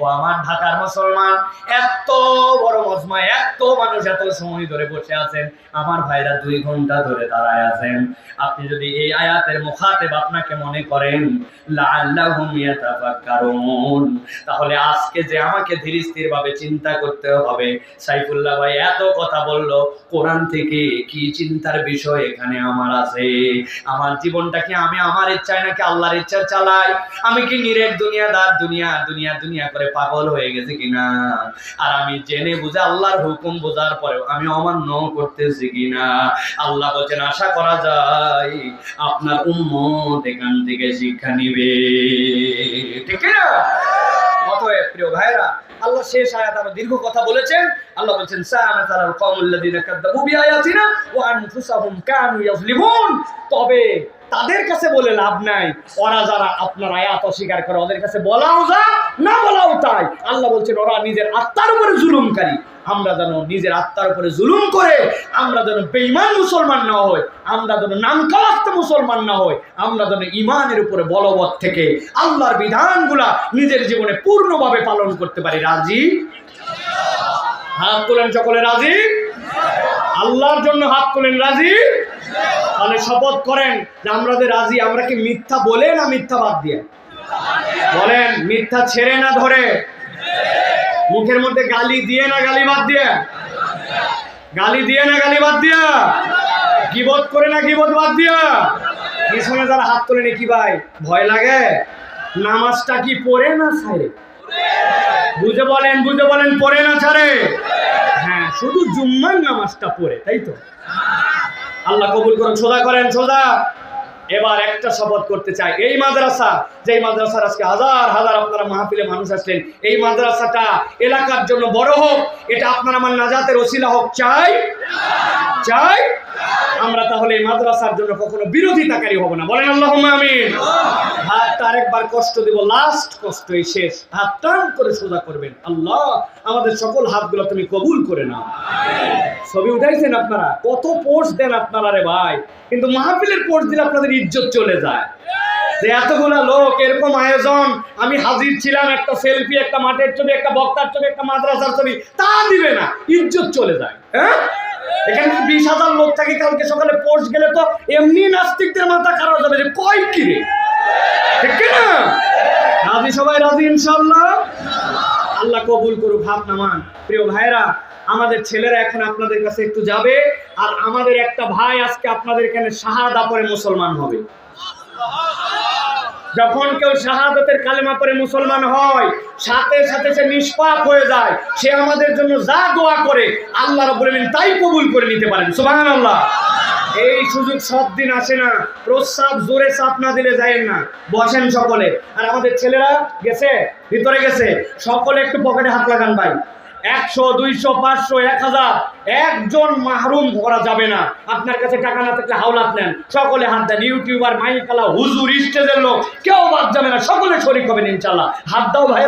S1: ও আমার ঢাকার মুসলমান, এত বড় মজমা, এত মানুষ এত সময় ধরে বসে আছেন, আমার ভাইরা 2 ঘন্টা ধরে দাঁড়ায় আছেন। আপনি যদি এই আয়াতের মুখাতেব আপনাকে মনে করেন লাআল্লাহুম ইয়াতাফাক্কারুন, তাহলে আজকে যে আমাকে ধীর স্থির ভাবে চিন্তা করতে হবে। সাইফুল্লাহ ভাই এত কথা বলল, কোরআন থেকে কি চিন্তার বিষয় এখানে আমার আছে? আমার জীবনটা কি আমি আমার ইচ্ছায় নাকি আল্লাহর ইচ্ছা চালাই? আমি কি নিরেট দুনিয়াদার, দুনিয়া দুনিয়া দুনিয়া করে পাগল হয়ে গেছে কিনা? আর আমি জেনে বুঝে আল্লাহর হুকুম বোঝার পরেও আমি অমান্য করতেছি কিনা? আল্লাহ বলেন আশা করা যায় আপনার উম্মত এখান থেকে শিক্ষা নিবে। ঠিক না? অতএব প্রিয় ভাইরা, আল্লাহ শেষ আয়াত আরো দীর্ঘ কথা বলেছেন। আল্লাহ বলেছেন সাআমাতাল কওমুল্লাযিনা কাযযাবু বিআয়াতিনা ওয়া আনফুসাহুম কানু ইয়াযলিমুন, তবে তাদের কাছে বলে লাভ নাই, ওরা যারা আপনার আয়াত অস্বীকার করে ওদের কাছে বলাও যা না বলাও তাই। আল্লাহ বলছেন ওরা নিজের আত্মার উপরে জুলুমকারী। আমরা যেন নিজের আত্মার উপরে জুলুম করে আমরা যেন বেঈমান মুসলমান না হই, আমরা যেন নামকাওয়াস্ত মুসলমান না হই, আমরা যেন ঈমানের উপরে বলবৎ থেকে আল্লাহর বিধানগুলা নিজের জীবনে পূর্ণভাবে পালন করতে পারি। রাজি? হাত তোলেন সকলে, রাজি? আল্লাহর জন্য হাত তোলেন, রাজি? তাহলে শপথ করেন যে আমরা যে রাজি। আমরা কি মিথ্যা বলে না মিথ্যা বাদ দিয়ে? বলেন, মিথ্যা ছেড়ে না ধরে? মুখের মধ্যে গালি দিয়ে না গালি বাদ দিয়ে? গালি দিয়ে না গালি বাদ দিয়ে? গীবত করে না গীবত বাদ দিয়া? পিছনে যারা হাত তোলেনি কি ভাই ভয় লাগে? নামাজটা কি পড়ে না ছাড়ে? বুঝে বলেন পড়ে না ছাড়ে? হ্যাঁ, শুধু জুম্মার নামাজটা পড়ে, তাই তো? আল্লাহ কবুল করুন, সোজা করেন সোজা। এবার একটা শপথ করতে চাই, এই মাদ্রাসা, যে মাদ্রাসার আজকে হাজার হাজার আপনারা মাহফিলে মানুষ আসলেন, এই মাদ্রাসাটা এলাকার জন্য বড় হোক, এটা আপনার আমার নাজাতের ওসিলা হোক, চাই? আমরা তাহলে এই মাদ্রাসার জন্য কখনো বিরোধিতাকারী হব না, বলেন আল্লাহুম্মা আমিন। হাতটা আরেকবার কষ্ট দিব, লাস্ট কষ্ট, এই শেষ। হাত টান করে সোজা করবেন। আল্লাহ আমাদের সকল হাতগুলো তুমি কবুল করে নাও। ছবি উঠাইছেন আপনারা, কত পোস্ট দেন আপনারা রে ভাই, কিন্তু মাহফিলের পোস্ট দিলে আপনাদের ইজ্জত চলে যায়। যে এতগুলা লোক, এরকম আয়োজন, আমি হাজির ছিলাম, একটা সেলফি, একটা মাঠের ছবি, একটা বক্তার ছবি, একটা মাদ্রাসার ছবি, তা দিবে না, ইজ্জত চলে যায়। হ্যাঁ, এখানে 20,000 লোক থাকে, কালকে সকালে পোস্ট গেলে তো এমনি নাস্তিকদের মাথা খারাপ যাবে যে কয় কি রে, ঠিক না? রাজি সবাই? রাজি ইনশাআল্লাহ? আল্লাহ কবুল করুক, হাত নামান। প্রিয় ভাইরা, আমাদের ছেলেরা এখন আপনাদের কাছে একটু যাবে, আর আমাদের একটা ভাই আজকে আপনাদের এখানে শাহাদা পড়ে মুসলমান হবে। যখন কেউ শাহাদাতের কালেমা পড়ে মুসলমান হয়, সাথে সাথে সে নিষ্পাপ হয়ে যায়। সে আমাদের জন্য যা দোয়া করে আল্লাহ রাব্বুল আমিন তাই কবুল করে নিতে পারেন, সুবহানাল্লাহ। এই সুযোগ সব দিন আসে না। প্রস্রাব জোরে চাপ না দিলে যায়েন না, বসেন সকলে। আর আমাদের ছেলেরা গেছে, ভিতরে গেছে, সকলে একটু পকেটে হাত লাগান ভাই। 100, 200, 500, 1000 একজন মাহরুম করা যাবে না। আপনার কাছে টাকা না থাকলে হাওলাত নেন, সকলে হাত দেন। ইউটিউবার, মাইকালা, হুজুর, স্টেজের লোক, কেউ বাদ যাবে না, সকলে শরীক হবেন ইনশাআল্লাহ। হাত দাও ভাই।